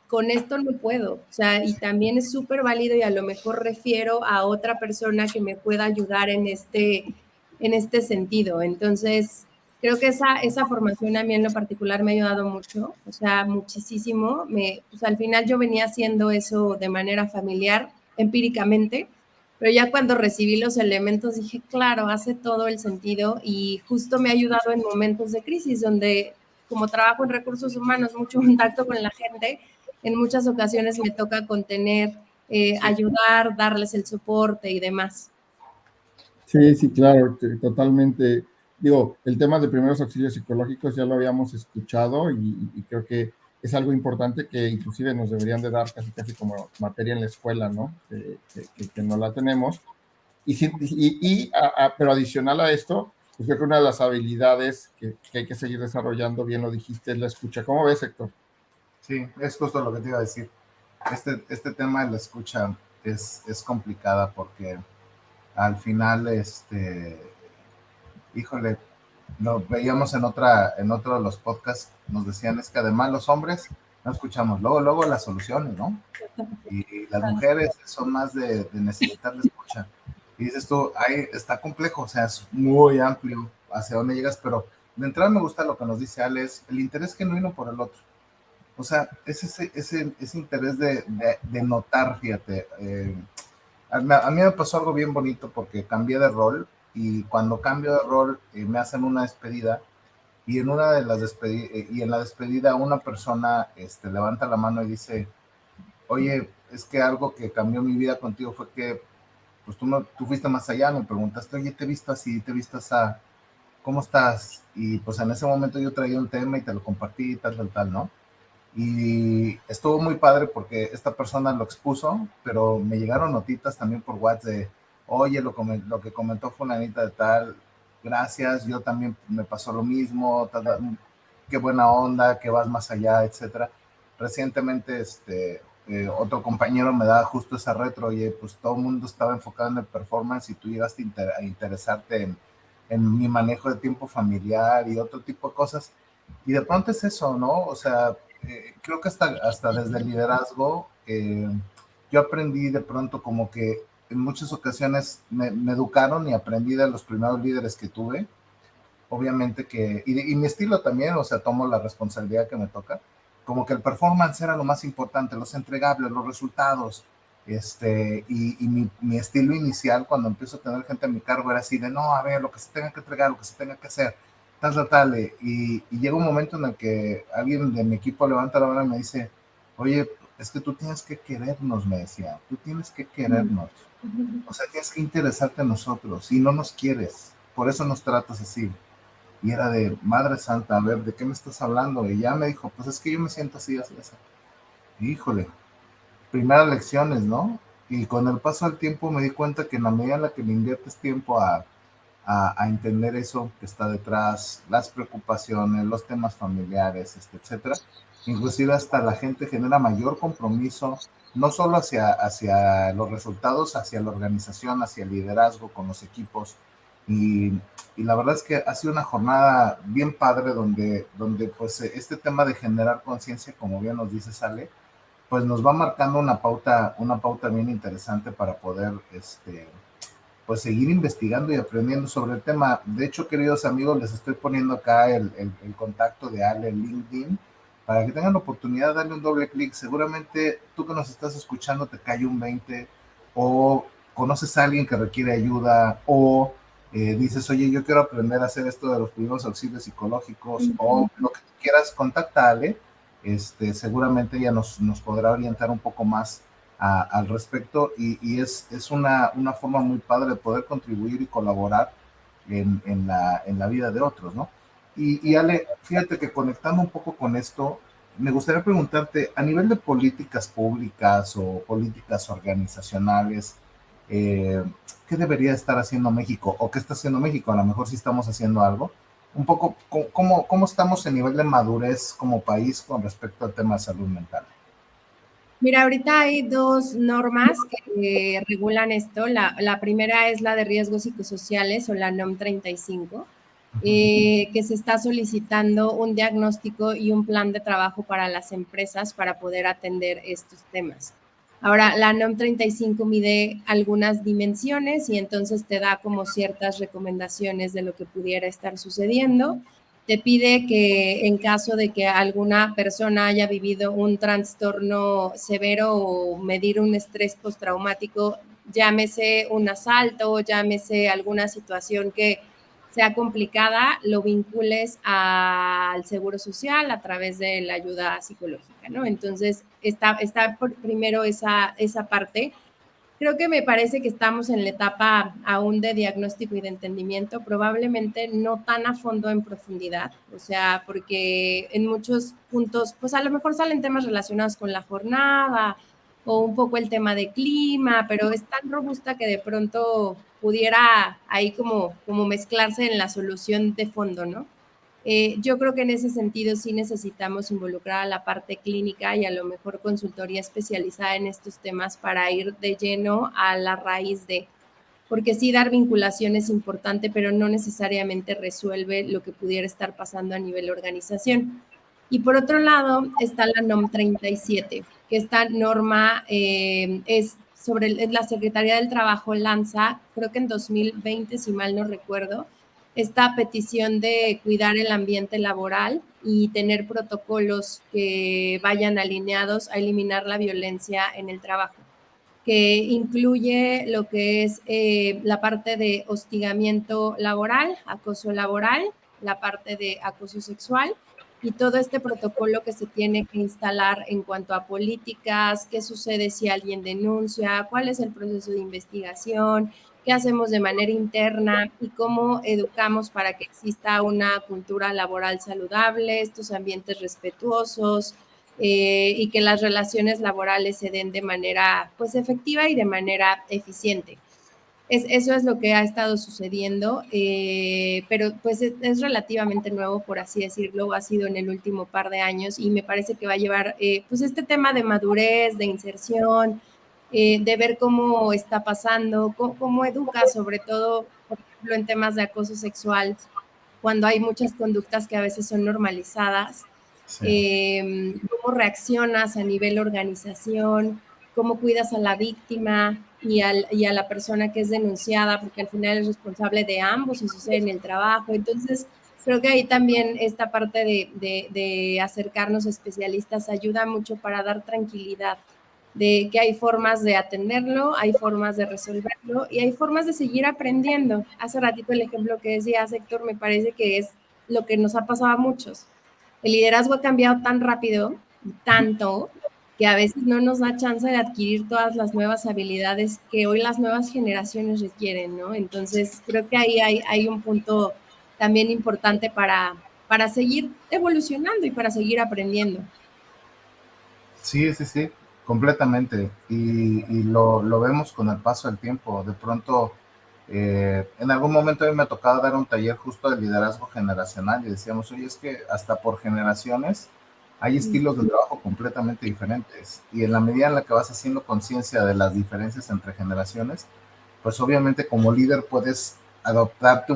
con esto no puedo, o sea, y también es súper válido y a lo mejor refiero a otra persona que me pueda ayudar en este sentido. Entonces, creo que esa formación a mí en lo particular me ha ayudado mucho, o sea, muchísimo. Pues al final yo venía haciendo eso de manera familiar, empíricamente, pero ya cuando recibí los elementos dije, claro, hace todo el sentido y justo me ha ayudado en momentos de crisis donde, como trabajo en recursos humanos, mucho contacto con la gente, en muchas ocasiones me toca contener, ayudar, darles el soporte y demás. Sí, sí, claro, totalmente. Digo, el tema de primeros auxilios psicológicos ya lo habíamos escuchado y creo que es algo importante que inclusive nos deberían de dar casi como materia en la escuela, ¿no? Que no la tenemos. Pero adicional a esto, pues creo que una de las habilidades que hay que seguir desarrollando, bien lo dijiste, es la escucha. ¿Cómo ves, Héctor? Sí, es justo lo que te iba a decir. Este tema de la escucha es complicada porque al final, híjole, lo veíamos en otro de los podcasts, nos decían es que además los hombres no escuchamos luego las soluciones, ¿no? Y las mujeres son más de necesitar de escucha. Y dices tú, ahí está complejo, o sea, es muy amplio hacia dónde llegas, pero de entrada me gusta lo que nos dice Alex, el interés genuino por el otro. O sea, es ese interés de notar, fíjate. A mí me pasó algo bien bonito porque cambié de rol y cuando cambio de rol me hacen una despedida y en una de las y en la despedida una persona levanta la mano y dice, oye, es que algo que cambió mi vida contigo fue que pues tú, no, tú fuiste más allá, me preguntaste, oye, te he visto así, te he visto así, ¿cómo estás? Y pues en ese momento yo traía un tema y te lo compartí, tal, ¿no? Y estuvo muy padre porque esta persona lo expuso, pero me llegaron notitas también por WhatsApp de, oye, lo que comentó fulanita de tal, gracias, yo también me pasó lo mismo, qué buena onda, que vas más allá, etcétera. Recientemente, otro compañero me da justo esa retro, oye, pues todo el mundo estaba enfocado en el performance y tú llegaste a interesarte en mi manejo de tiempo familiar y otro tipo de cosas. Y de pronto es eso, ¿no? O sea, creo que hasta desde el liderazgo, yo aprendí de pronto como que en muchas ocasiones me educaron y aprendí de los primeros líderes que tuve. Obviamente que, y mi estilo también, o sea, tomo la responsabilidad que me toca, como que el performance era lo más importante, los entregables, los resultados, y mi estilo inicial cuando empiezo a tener gente a mi cargo era así de, no, a ver, lo que se tenga que entregar, lo que se tenga que hacer, tal, y llega un momento en el que alguien de mi equipo levanta la mano y me dice, oye, es que tú tienes que querernos, me decía, tú tienes que querernos, o sea, tienes que interesarte en nosotros, y no nos quieres, por eso nos tratas así. Y era de, Madre Santa, a ver, ¿de qué me estás hablando? Y ya me dijo, pues es que yo me siento así, así, así. Híjole, primeras lecciones, ¿no? Y con el paso del tiempo me di cuenta que en la medida en la que le inviertes tiempo a entender eso que está detrás, las preocupaciones, los temas familiares, etcétera, inclusive hasta la gente genera mayor compromiso, no solo hacia los resultados, hacia la organización, hacia el liderazgo con los equipos. Y, y la verdad es que ha sido una jornada bien padre donde pues este tema de generar conciencia, como bien nos dice Sale, pues nos va marcando una pauta bien interesante para poder pues seguir investigando y aprendiendo sobre el tema. De hecho, queridos amigos, les estoy poniendo acá el contacto de Ale en LinkedIn para que tengan la oportunidad de darle un doble clic. Seguramente tú que nos estás escuchando te cae un 20 o conoces a alguien que requiere ayuda o dices, oye, yo quiero aprender a hacer esto de los primeros auxilios psicológicos o lo que quieras, contacta a Ale. Seguramente ella nos podrá orientar un poco más al respecto y es una forma muy padre de poder contribuir y colaborar en la vida de otros, ¿no? Y Ale, fíjate que conectando un poco con esto, me gustaría preguntarte, a nivel de políticas públicas o políticas organizacionales, eh, ¿qué debería estar haciendo México o qué está haciendo México? A lo mejor sí estamos haciendo algo. Un poco, ¿cómo estamos en nivel de madurez como país con respecto al tema de salud mental? Mira, ahorita hay dos normas que regulan esto. La primera es la de riesgos psicosociales o la NOM 35, que se está solicitando un diagnóstico y un plan de trabajo para las empresas para poder atender estos temas. Ahora, la NOM 35 mide algunas dimensiones y entonces te da como ciertas recomendaciones de lo que pudiera estar sucediendo. Te pide que en caso de que alguna persona haya vivido un trastorno severo o medir un estrés postraumático, llámese un asalto, llámese alguna situación que sea complicada, lo vincules al seguro social a través de la ayuda psicológica, ¿no? Entonces, está por primero esa parte. Creo que me parece que estamos en la etapa aún de diagnóstico y de entendimiento, probablemente no tan a fondo en profundidad, o sea, porque en muchos puntos, pues a lo mejor salen temas relacionados con la jornada o un poco el tema de clima, pero es tan robusta que de pronto pudiera ahí como mezclarse en la solución de fondo, ¿no? Yo creo que en ese sentido sí necesitamos involucrar a la parte clínica y a lo mejor consultoría especializada en estos temas para ir de lleno a la raíz de. porque sí dar vinculación es importante, pero no necesariamente resuelve lo que pudiera estar pasando a nivel organización. Y por otro lado está la NOM 37, que esta norma es la Secretaría del Trabajo lanza, creo que en 2020, si mal no recuerdo, esta petición de cuidar el ambiente laboral y tener protocolos que vayan alineados a eliminar la violencia en el trabajo, que incluye lo que es la parte de hostigamiento laboral, acoso laboral, la parte de acoso sexual y todo este protocolo que se tiene que instalar en cuanto a políticas, qué sucede si alguien denuncia, cuál es el proceso de investigación, qué hacemos de manera interna y cómo educamos para que exista una cultura laboral saludable, estos ambientes respetuosos, y que las relaciones laborales se den de manera pues efectiva y de manera eficiente. Eso es lo que ha estado sucediendo, pero pues es relativamente nuevo, por así decirlo, ha sido en el último par de años y me parece que va a llevar pues este tema de madurez, de inserción, de ver cómo está pasando, cómo educa, sobre todo, por ejemplo, en temas de acoso sexual, cuando hay muchas conductas que a veces son normalizadas. Sí. Cómo reaccionas a nivel organización, cómo cuidas a la víctima y a la persona que es denunciada, porque al final es responsable de ambos y sucede en el trabajo. Entonces, creo que ahí también esta parte de acercarnos a especialistas ayuda mucho para dar tranquilidad de que hay formas de atenderlo, hay formas de resolverlo y hay formas de seguir aprendiendo. Hace ratito el ejemplo que decías, Héctor, me parece que es lo que nos ha pasado a muchos. El liderazgo ha cambiado tan rápido, tanto, que a veces no nos da chance de adquirir todas las nuevas habilidades que hoy las nuevas generaciones requieren, ¿no? Entonces, creo que ahí hay un punto también importante para seguir evolucionando y para seguir aprendiendo. Sí, sí, sí, completamente. Y lo vemos con el paso del tiempo. De pronto, en algún momento a mí me ha tocado dar un taller justo de liderazgo generacional y decíamos, oye, es que hasta por generaciones hay estilos de trabajo completamente diferentes. Y en la medida en la que vas haciendo conciencia de las diferencias entre generaciones, pues obviamente como líder puedes adaptarte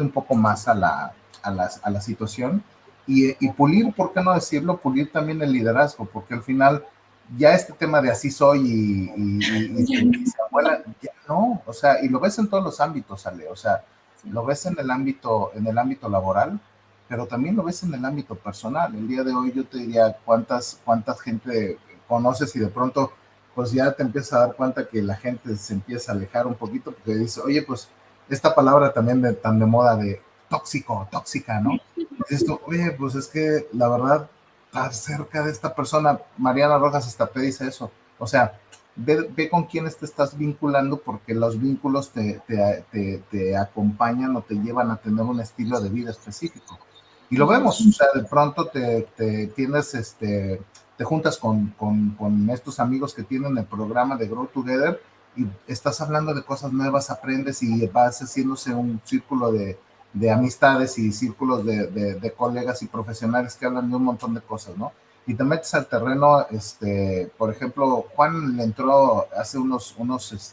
un poco más a la situación y pulir, ¿por qué no decirlo? Pulir también el liderazgo, porque al final ya este tema de así soy y se abuela, ya no, o sea, y lo ves en todos los ámbitos, Ale, o sea, lo ves en el ámbito laboral, pero también lo ves en el ámbito personal. El día de hoy yo te diría cuántas gente conoces y de pronto pues ya te empiezas a dar cuenta que la gente se empieza a alejar un poquito porque dice, oye, pues esta palabra también tan de moda de tóxico, tóxica, ¿no? Dices tú, oye, pues es que la verdad, estar cerca de esta persona, Mariana Rojas Estapé dice eso, o sea, ve con quiénes te estás vinculando porque los vínculos te acompañan o te llevan a tener un estilo de vida específico. Y lo vemos, o sea, de pronto te juntas con estos amigos que tienen el programa de Grow Together y estás hablando de cosas nuevas, aprendes y vas haciéndose un círculo de amistades y círculos de colegas y profesionales que hablan de un montón de cosas, ¿no? Y te metes al terreno, por ejemplo, Juan le entró hace unos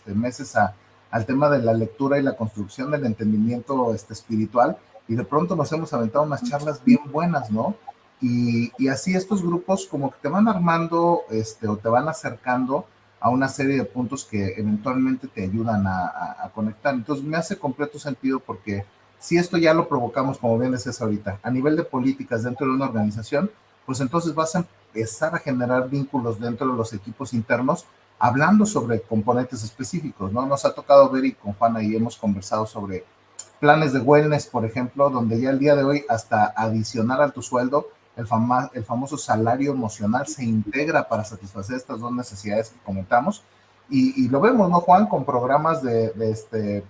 meses al tema de la lectura y la construcción del entendimiento espiritual, y de pronto nos hemos aventado unas charlas bien buenas, ¿no? Y así estos grupos como que te van armando o te van acercando a una serie de puntos que eventualmente te ayudan a conectar. Entonces me hace completo sentido porque si esto ya lo provocamos, como bien decías ahorita, a nivel de políticas dentro de una organización, pues entonces vas a empezar a generar vínculos dentro de los equipos internos, hablando sobre componentes específicos, ¿no? Nos ha tocado ver y con Juana y hemos conversado sobre planes de wellness, por ejemplo, donde ya el día de hoy hasta adicionar a tu sueldo, el famoso salario emocional se integra para satisfacer estas dos necesidades que comentamos. Y lo vemos, ¿no, Juan? Con programas de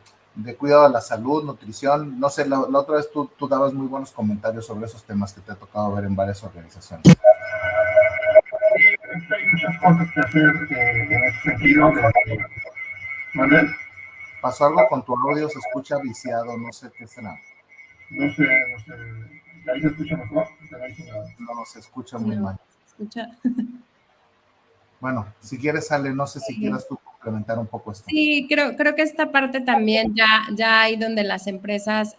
cuidado de la salud, nutrición. No sé, la otra vez tú dabas muy buenos comentarios sobre esos temas que te ha tocado ver en varias organizaciones. Hay muchas cosas que hacer en ese sentido. ¿Manuel? Pasó algo con tu audio, se escucha viciado, no sé qué será. No sé. ¿Ahí se escucha mejor? No, se escucha muy mal. ¿Escucha? Bueno, si quieres, Ale, no sé si quieras tú complementar un poco esto. Sí, creo que esta parte también ya hay donde las empresas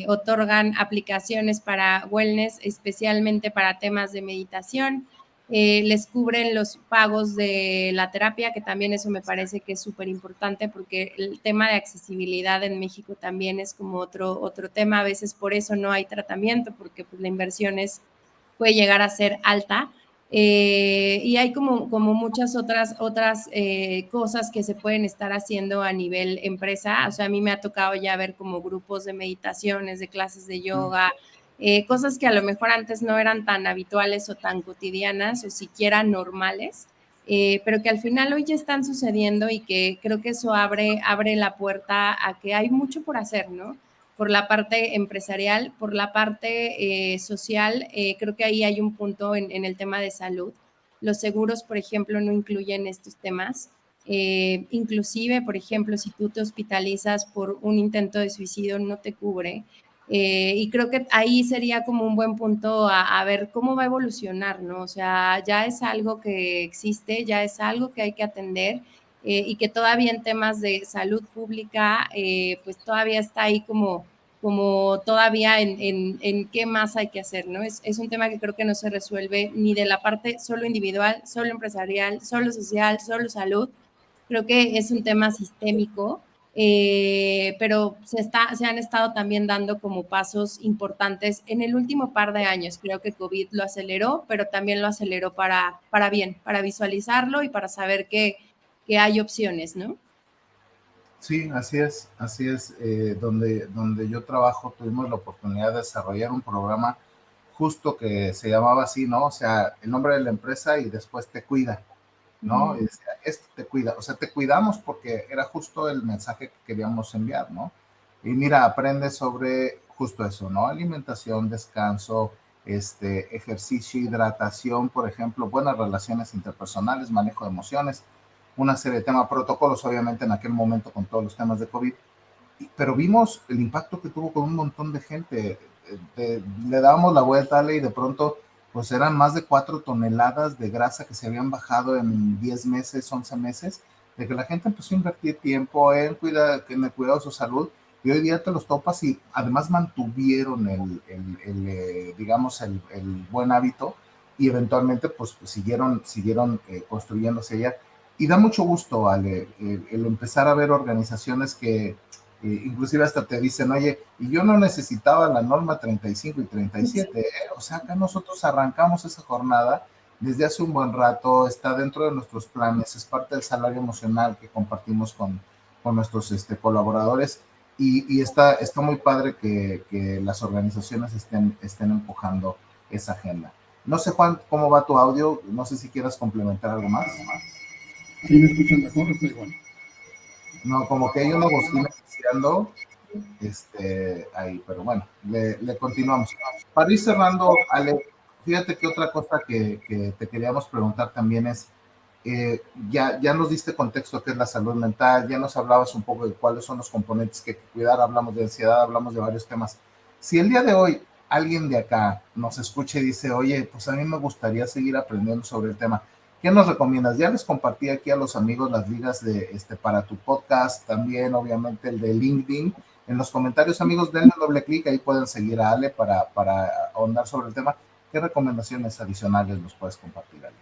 otorgan aplicaciones para wellness, especialmente para temas de meditación. Les cubren los pagos de la terapia, que también eso me parece que es súper importante porque el tema de accesibilidad en México también es como otro tema. A veces por eso no hay tratamiento, porque pues, la inversión puede llegar a ser alta. Y hay como muchas otras cosas que se pueden estar haciendo a nivel empresa. O sea, a mí me ha tocado ya ver como grupos de meditaciones, de clases de yoga, cosas que a lo mejor antes no eran tan habituales o tan cotidianas o siquiera normales, pero que al final hoy ya están sucediendo y que creo que eso abre la puerta a que hay mucho por hacer, ¿no? Por la parte empresarial, por la parte social, creo que ahí hay un punto en el tema de salud. Los seguros, por ejemplo, no incluyen estos temas. Inclusive, por ejemplo, si tú te hospitalizas por un intento de suicidio, no te cubre. Y creo que ahí sería como un buen punto a ver cómo va a evolucionar, ¿no? O sea, ya es algo que existe, ya es algo que hay que atender. Y que todavía en temas de salud pública, pues todavía está ahí como todavía en qué más hay que hacer, ¿no? Es un tema que creo que no se resuelve ni de la parte solo individual, solo empresarial, solo social, solo salud. Creo que es un tema sistémico, pero se han estado también dando como pasos importantes en el último par de años. Creo que COVID lo aceleró, pero también lo aceleró para bien, para visualizarlo y para saber que hay opciones, ¿no? Sí, así es. Donde yo trabajo tuvimos la oportunidad de desarrollar un programa justo que se llamaba así, ¿no? O sea, el nombre de la empresa y después te cuida, ¿no? Y decía, esto te cuida, o sea, te cuidamos porque era justo el mensaje que queríamos enviar, ¿no? Y mira, aprende sobre justo eso, ¿no? Alimentación, descanso, ejercicio, hidratación, por ejemplo, buenas relaciones interpersonales, manejo de emociones, una serie de temas, protocolos, obviamente en aquel momento con todos los temas de COVID, pero vimos el impacto que tuvo con un montón de gente. Le dábamos la vuelta, Ale, y de pronto, pues eran más de 4 toneladas de grasa que se habían bajado en 10 meses, 11 meses, de que la gente empezó a invertir tiempo en el cuidado de su salud, y hoy día te los topas y además mantuvieron digamos, el buen hábito, y eventualmente pues siguieron construyéndose ya. Y da mucho gusto, Ale, el empezar a ver organizaciones que inclusive hasta te dicen, oye, y yo no necesitaba la norma 35 y 37, o sea, acá nosotros arrancamos esa jornada desde hace un buen rato, está dentro de nuestros planes, es parte del salario emocional que compartimos con nuestros colaboradores, y está muy padre que las organizaciones estén empujando esa agenda. No sé, Juan, cómo va tu audio, no sé si quieras complementar algo más. ¿Sí me escuchan mejor? Estoy igual. No, como que hay una bocina iniciando, ahí, pero bueno, le continuamos. Para ir cerrando, Ale, fíjate que otra cosa que te queríamos preguntar también es, ya nos diste contexto que es la salud mental, ya nos hablabas un poco de cuáles son los componentes que hay que cuidar, hablamos de ansiedad, hablamos de varios temas. Si el día de hoy alguien de acá nos escucha y dice, oye, pues a mí me gustaría seguir aprendiendo sobre el tema, ¿qué nos recomiendas? Ya les compartí aquí a los amigos las ligas para tu podcast, también obviamente el de LinkedIn. En los comentarios, amigos, denle doble clic, ahí pueden seguir a Ale para ahondar sobre el tema. ¿Qué recomendaciones adicionales nos puedes compartir, Ale?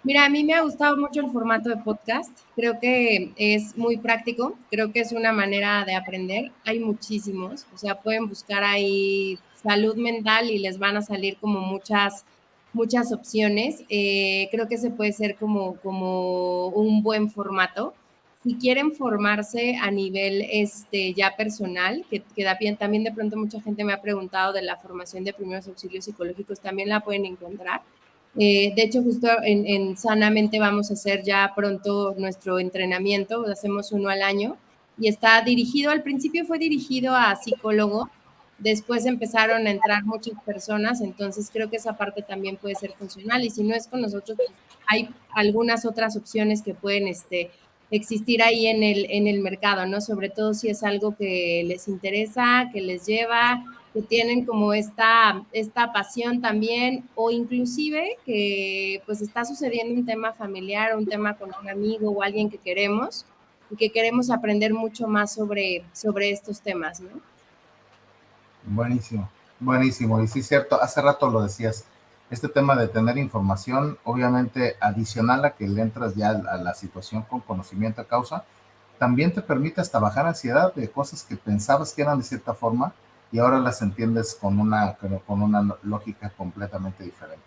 Mira, a mí me ha gustado mucho el formato de podcast. Creo que es muy práctico. Creo que es una manera de aprender. Hay muchísimos. O sea, pueden buscar ahí salud mental y les van a salir como muchas opciones. Creo que se puede ser como un buen formato. Si quieren formarse a nivel ya personal, que también de pronto mucha gente me ha preguntado de la formación de primeros auxilios psicológicos, también la pueden encontrar. De hecho, justo en Sanamente vamos a hacer ya pronto nuestro entrenamiento, hacemos uno al año y está dirigido, al principio fue dirigido a psicólogos, después empezaron a entrar muchas personas, entonces creo que esa parte también puede ser funcional y si no es con nosotros, pues hay algunas otras opciones que pueden existir ahí en el mercado, ¿no? Sobre todo si es algo que les interesa, que les lleva, que tienen como esta pasión también, o inclusive que pues está sucediendo un tema familiar, un tema con un amigo o alguien que queremos y que queremos aprender mucho más sobre estos temas, ¿no? Buenísimo, buenísimo. Y sí, cierto, hace rato lo decías, este tema de tener información, obviamente adicional a que le entras ya a la situación con conocimiento a causa, también te permite hasta bajar ansiedad de cosas que pensabas que eran de cierta forma y ahora las entiendes con una lógica completamente diferente.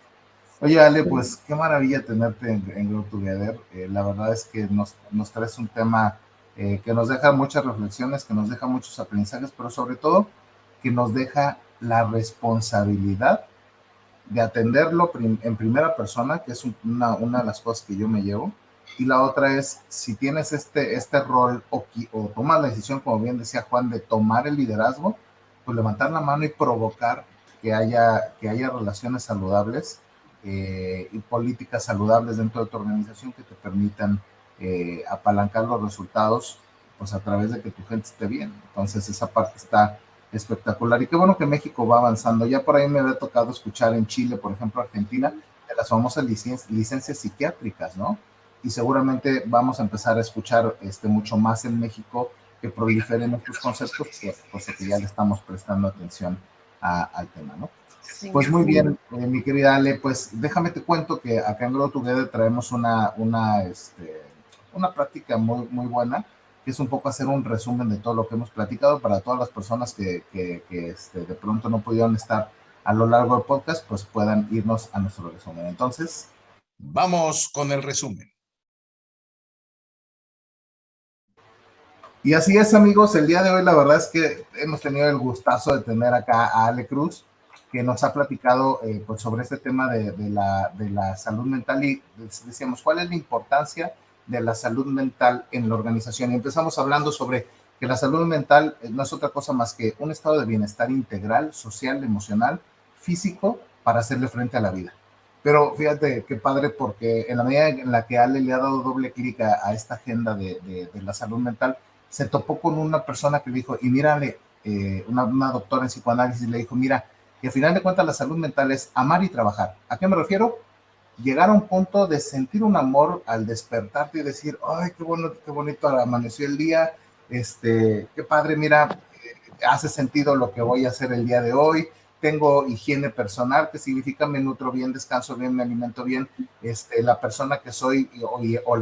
Oye, Ale, pues qué maravilla tenerte en Grow Together. La verdad es que nos traes un tema que nos deja muchas reflexiones, que nos deja muchos aprendizajes, pero sobre todo que nos deja la responsabilidad de atenderlo en primera persona, que es una de las cosas que yo me llevo, y la otra es, si tienes este rol o tomas la decisión, como bien decía Juan, de tomar el liderazgo, pues levantar la mano y provocar que haya relaciones saludables y políticas saludables dentro de tu organización que te permitan apalancar los resultados pues a través de que tu gente esté bien. Entonces esa parte está espectacular. Y qué bueno que México va avanzando. Ya por ahí me había tocado escuchar en Chile, por ejemplo, Argentina, de las famosas licencias psiquiátricas, ¿no? Y seguramente vamos a empezar a escuchar mucho más en México que proliferen estos conceptos, puesto que ya le estamos prestando atención al tema, ¿no? Sí. Pues muy bien, mi querida Ale, pues déjame te cuento que acá en Grow Together traemos una práctica muy, muy buena, que es un poco hacer un resumen de todo lo que hemos platicado para todas las personas que de pronto no pudieron estar a lo largo del podcast, pues puedan irnos a nuestro resumen. Entonces, vamos con el resumen. Y así es, amigos, el día de hoy la verdad es que hemos tenido el gustazo de tener acá a Ale Cruz, que nos ha platicado pues sobre este tema de la salud mental y decíamos, ¿cuál es la importancia de la salud mental en la organización? Y empezamos hablando sobre que la salud mental no es otra cosa más que un estado de bienestar integral, social, emocional, físico, para hacerle frente a la vida. Pero fíjate qué padre, porque en la medida en la que Ale le ha dado doble clic a esta agenda de la salud mental, se topó con una persona que le dijo, y mírale, una doctora en psicoanálisis le dijo, mira, que al final de cuentas la salud mental es amar y trabajar. ¿A qué me refiero? Llegar a un punto de sentir un amor al despertarte y decir, ay, qué bueno, qué bonito amaneció el día, qué padre, mira, hace sentido lo que voy a hacer el día de hoy, tengo higiene personal, que significa me nutro bien, descanso bien, me alimento bien, la persona que soy o en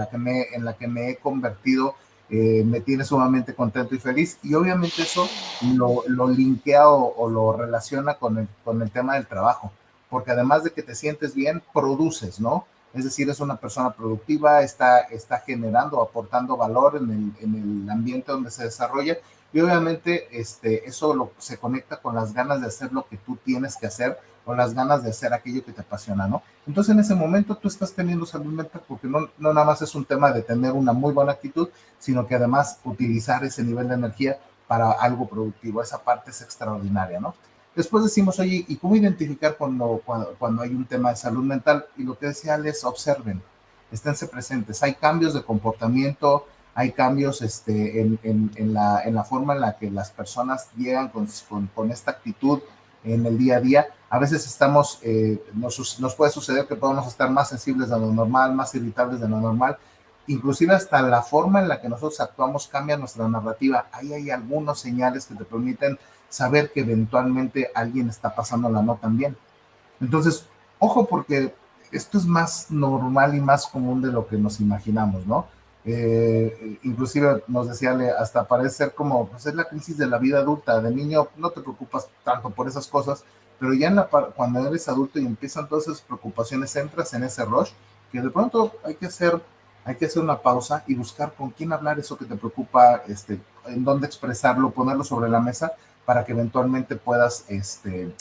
la que me he convertido me tiene sumamente contento y feliz, y obviamente eso lo linkea o lo relaciona con el tema del trabajo, porque además de que te sientes bien, produces, ¿no? Es decir, es una persona productiva, está generando, aportando valor en el ambiente donde se desarrolla, y obviamente eso se conecta con las ganas de hacer lo que tú tienes que hacer, o las ganas de hacer aquello que te apasiona, ¿no? Entonces en ese momento tú estás teniendo salud mental, porque no nada más es un tema de tener una muy buena actitud, sino que además utilizar ese nivel de energía para algo productivo. Esa parte es extraordinaria, ¿no? Después decimos, oye, ¿y cómo identificar cuando hay un tema de salud mental? Y lo que decía Ale es, observen, esténse presentes. Hay cambios de comportamiento, hay cambios en la forma en la que las personas llegan con esta actitud en el día a día. A veces nos puede suceder que podamos estar más sensibles de lo normal, más irritables de lo normal, inclusive hasta la forma en la que nosotros actuamos cambia nuestra narrativa. Ahí hay algunos señales que te permiten saber que eventualmente alguien está pasándola no tan bien. Entonces, ojo, porque esto es más normal y más común de lo que nos imaginamos, ¿no? Inclusive nos decía, hasta parece ser como, pues es la crisis de la vida adulta. De niño no te preocupas tanto por esas cosas, pero ya cuando eres adulto y empiezan todas esas preocupaciones, entras en ese rush que de pronto hay que hacer una pausa y buscar con quién hablar eso que te preocupa, en dónde expresarlo, ponerlo sobre la mesa para que eventualmente puedas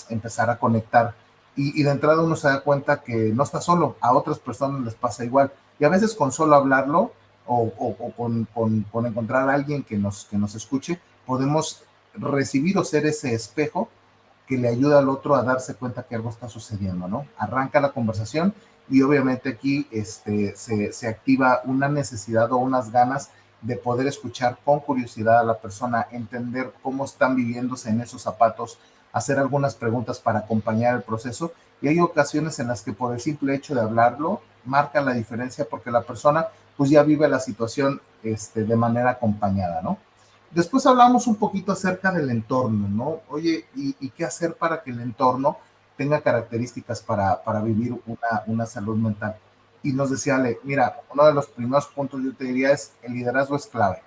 empezar a conectar. Y de entrada uno se da cuenta que no está solo, a otras personas les pasa igual. Y a veces con solo hablarlo o con encontrar a alguien que nos escuche, podemos recibir o ser ese espejo que le ayuda al otro a darse cuenta que algo está sucediendo, ¿no? Arranca la conversación y obviamente aquí se activa una necesidad o unas ganas de poder escuchar con curiosidad a la persona, entender cómo están viviéndose en esos zapatos, hacer algunas preguntas para acompañar el proceso. Y hay ocasiones en las que por el simple hecho de hablarlo marca la diferencia porque la persona pues ya vive la situación de manera acompañada, ¿no? Después hablamos un poquito acerca del entorno, ¿no? Oye, ¿y qué hacer para que el entorno tenga características para vivir una salud mental? Y nos decía Ale, mira, uno de los primeros puntos yo te diría es el liderazgo es clave,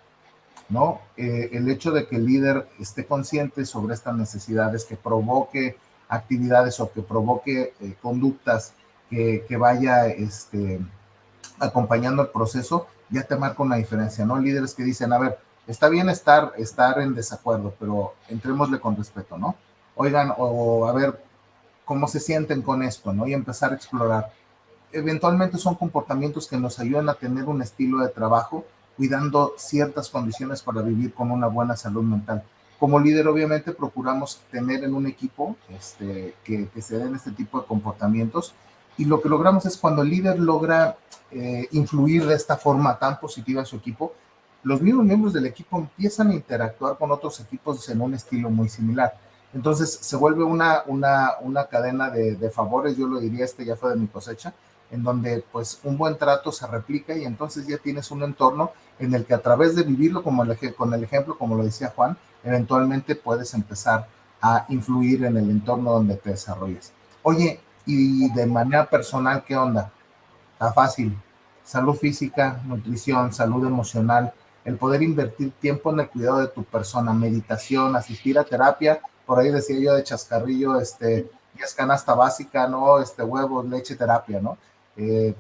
¿no? El hecho de que el líder esté consciente sobre estas necesidades, que provoque actividades o que provoque conductas que vaya acompañando el proceso, ya te marca una diferencia, ¿no? Líderes que dicen, a ver, está bien estar en desacuerdo, pero entrémosle con respeto, ¿no? Oigan, o a ver, ¿cómo se sienten con esto, no? Y empezar a explorar. Eventualmente son comportamientos que nos ayudan a tener un estilo de trabajo cuidando ciertas condiciones para vivir con una buena salud mental. Como líder, obviamente, procuramos tener en un equipo que se den este tipo de comportamientos, y lo que logramos es cuando el líder logra influir de esta forma tan positiva en su equipo, los mismos miembros del equipo empiezan a interactuar con otros equipos en un estilo muy similar. Entonces se vuelve una cadena de favores, yo lo diría, ya fue de mi cosecha, en donde pues un buen trato se replica y entonces ya tienes un entorno en el que a través de vivirlo con el ejemplo, como lo decía Juan, eventualmente puedes empezar a influir en el entorno donde te desarrolles. Oye, y de manera personal, ¿qué onda? Está fácil. Salud física, nutrición, salud emocional, el poder invertir tiempo en el cuidado de tu persona, meditación, asistir a terapia, por ahí decía yo de chascarrillo, ya es canasta básica, ¿no? Huevos, leche, terapia, ¿no?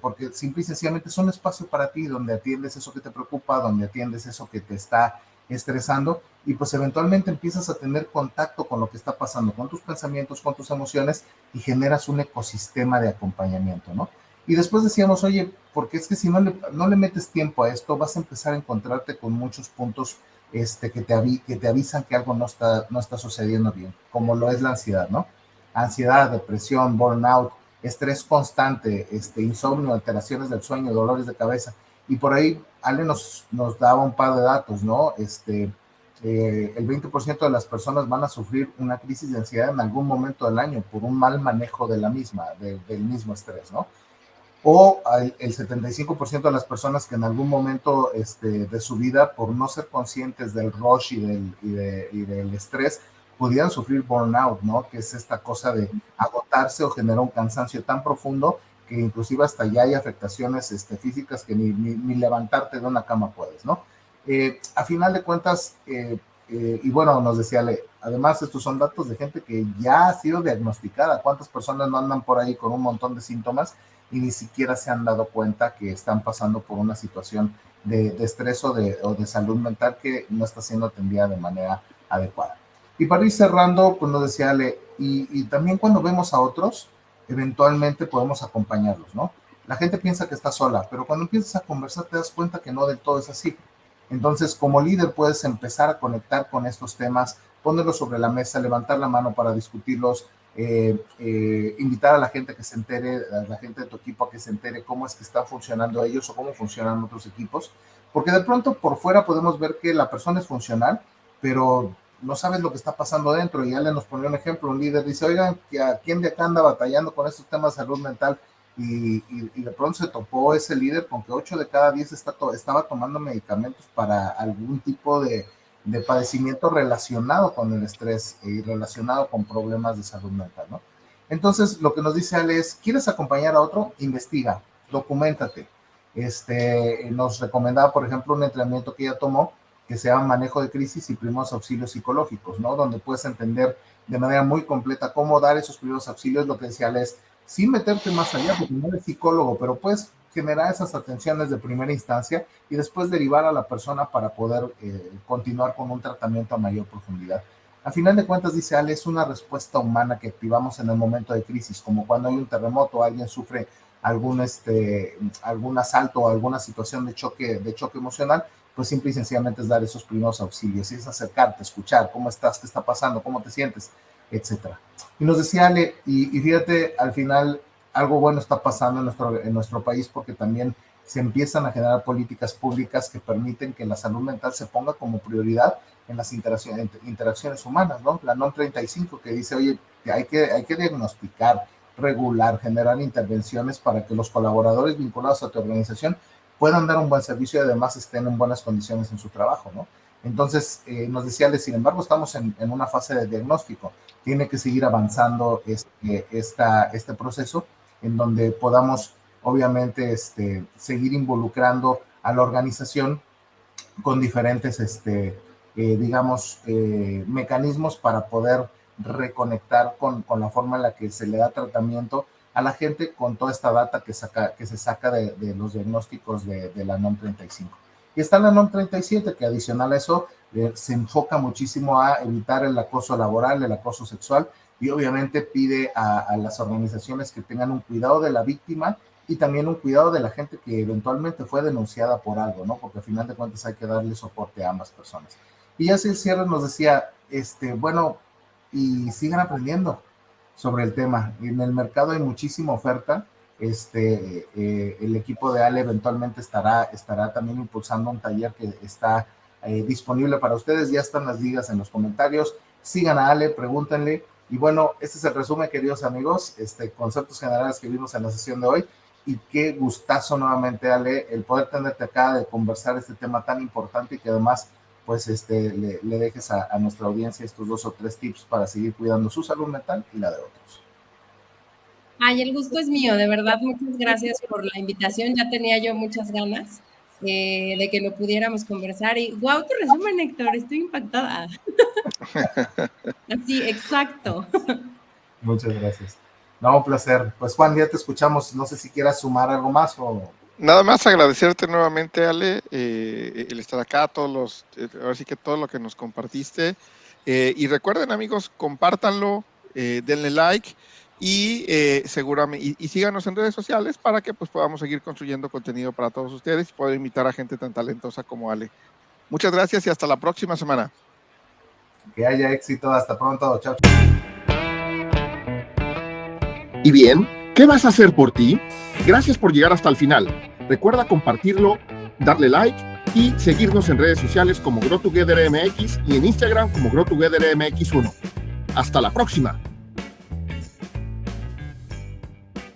Porque simple y sencillamente es un espacio para ti donde atiendes eso que te preocupa, donde atiendes eso que te está estresando y pues eventualmente empiezas a tener contacto con lo que está pasando, con tus pensamientos, con tus emociones y generas un ecosistema de acompañamiento, ¿no? Y después decíamos, oye, porque es que si no le metes tiempo a esto, vas a empezar a encontrarte con muchos puntos que te avisan que algo no está sucediendo bien, como lo es la ansiedad, ¿no? Ansiedad, depresión, burnout, estrés constante, insomnio, alteraciones del sueño, dolores de cabeza. Y por ahí Ale nos daba un par de datos, ¿no? El 20% de las personas van a sufrir una crisis de ansiedad en algún momento del año por un mal manejo de la misma, del mismo estrés, ¿no? O el 75% de las personas que en algún momento de su vida, por no ser conscientes del rush y del estrés, pudieran sufrir burnout, ¿no? Que es esta cosa de agotarse o generar un cansancio tan profundo que inclusive hasta ya hay afectaciones físicas que ni levantarte de una cama puedes, ¿no? A final de cuentas, y bueno, nos decía Ale, además estos son datos de gente que ya ha sido diagnosticada. ¿Cuántas personas no andan por ahí con un montón de síntomas y ni siquiera se han dado cuenta que están pasando por una situación de estrés o de salud mental que no está siendo atendida de manera adecuada? Y para ir cerrando, pues nos decía Ale, y también cuando vemos a otros, eventualmente podemos acompañarlos, ¿no? La gente piensa que está sola, pero cuando empiezas a conversar te das cuenta que no del todo es así. Entonces, como líder puedes empezar a conectar con estos temas, ponerlos sobre la mesa, levantar la mano para discutirlos, invitar a la gente que se entere, a la gente de tu equipo a que se entere cómo es que están funcionando ellos o cómo funcionan otros equipos, porque de pronto por fuera podemos ver que la persona es funcional, pero no sabes lo que está pasando dentro. Y ya le nos pone un ejemplo, un líder dice, oigan, ¿quién de acá anda batallando con estos temas de salud mental? Y de pronto se topó ese líder con que 8 de cada 10 estaba tomando medicamentos para algún tipo de padecimiento relacionado con el estrés y relacionado con problemas de salud mental, ¿no? Entonces, lo que nos dice Ale es, ¿quieres acompañar a otro? Investiga, documéntate. Nos recomendaba, por ejemplo, un entrenamiento que ella tomó que se llama Manejo de Crisis y Primeros Auxilios Psicológicos, ¿no? Donde puedes entender de manera muy completa cómo dar esos primeros auxilios. Lo que decía Ale es, sin meterte más allá, porque no eres psicólogo, pero puedes generar esas atenciones de primera instancia y después derivar a la persona para poder continuar con un tratamiento a mayor profundidad. A final de cuentas, dice Ale, es una respuesta humana que activamos en el momento de crisis, como cuando hay un terremoto, alguien sufre algún asalto o alguna situación de choque emocional, pues simple y sencillamente es dar esos primeros auxilios, y es acercarte, escuchar, cómo estás, qué está pasando, cómo te sientes, etcétera. Y nos decía Ale, y fíjate, al final algo bueno está pasando en nuestro país, porque también se empiezan a generar políticas públicas que permiten que la salud mental se ponga como prioridad en las interacciones humanas, ¿no? La NOM 35 que dice, oye, hay que diagnosticar, regular, generar intervenciones para que los colaboradores vinculados a tu organización puedan dar un buen servicio y además estén en buenas condiciones en su trabajo, ¿no? Entonces, nos decía, sin embargo, estamos en una fase de diagnóstico. Tiene que seguir avanzando este proceso en donde podamos, obviamente, seguir involucrando a la organización con diferentes, mecanismos para poder reconectar con la forma en la que se le da tratamiento a la gente con toda esta data que se saca de los diagnósticos de la NOM 35. Y está la NOM 37, que adicional a eso se enfoca muchísimo a evitar el acoso laboral, el acoso sexual, y obviamente pide a las organizaciones que tengan un cuidado de la víctima y también un cuidado de la gente que eventualmente fue denunciada por algo, ¿no? Porque al final de cuentas hay que darle soporte a ambas personas. Y así el cierre nos decía, bueno, y sigan aprendiendo sobre el tema. En el mercado hay muchísima oferta. El equipo de Ale eventualmente estará también impulsando un taller que está disponible para ustedes. Ya están las ligas en los comentarios. Sigan a Ale, pregúntenle. Y bueno, este es el resumen, queridos amigos, conceptos generales que vimos en la sesión de hoy. Y qué gustazo nuevamente, Ale, el poder tenerte acá, de conversar este tema tan importante y que además pues le dejes a nuestra audiencia estos 2 o 3 tips para seguir cuidando su salud mental y la de otros. Ay, el gusto es mío, de verdad, muchas gracias por la invitación. Ya tenía yo muchas ganas de que lo pudiéramos conversar. Y wow, tu resumen, Héctor, estoy impactada. Así, exacto. Muchas gracias. No, un placer. Pues Juan, ya te escuchamos. No sé si quieras sumar algo más o... Nada más agradecerte nuevamente, Ale, el estar acá, ahora sí que todo lo que nos compartiste. Y recuerden, amigos, compártanlo, denle like y seguramente y síganos en redes sociales para que pues podamos seguir construyendo contenido para todos ustedes y poder invitar a gente tan talentosa como Ale. Muchas gracias y hasta la próxima semana. Que haya éxito. Hasta pronto. Chao. Y bien, ¿qué vas a hacer por ti? Gracias por llegar hasta el final. Recuerda compartirlo, darle like y seguirnos en redes sociales como GrowTogetherMX y en Instagram como GrowTogetherMX1. Hasta la próxima.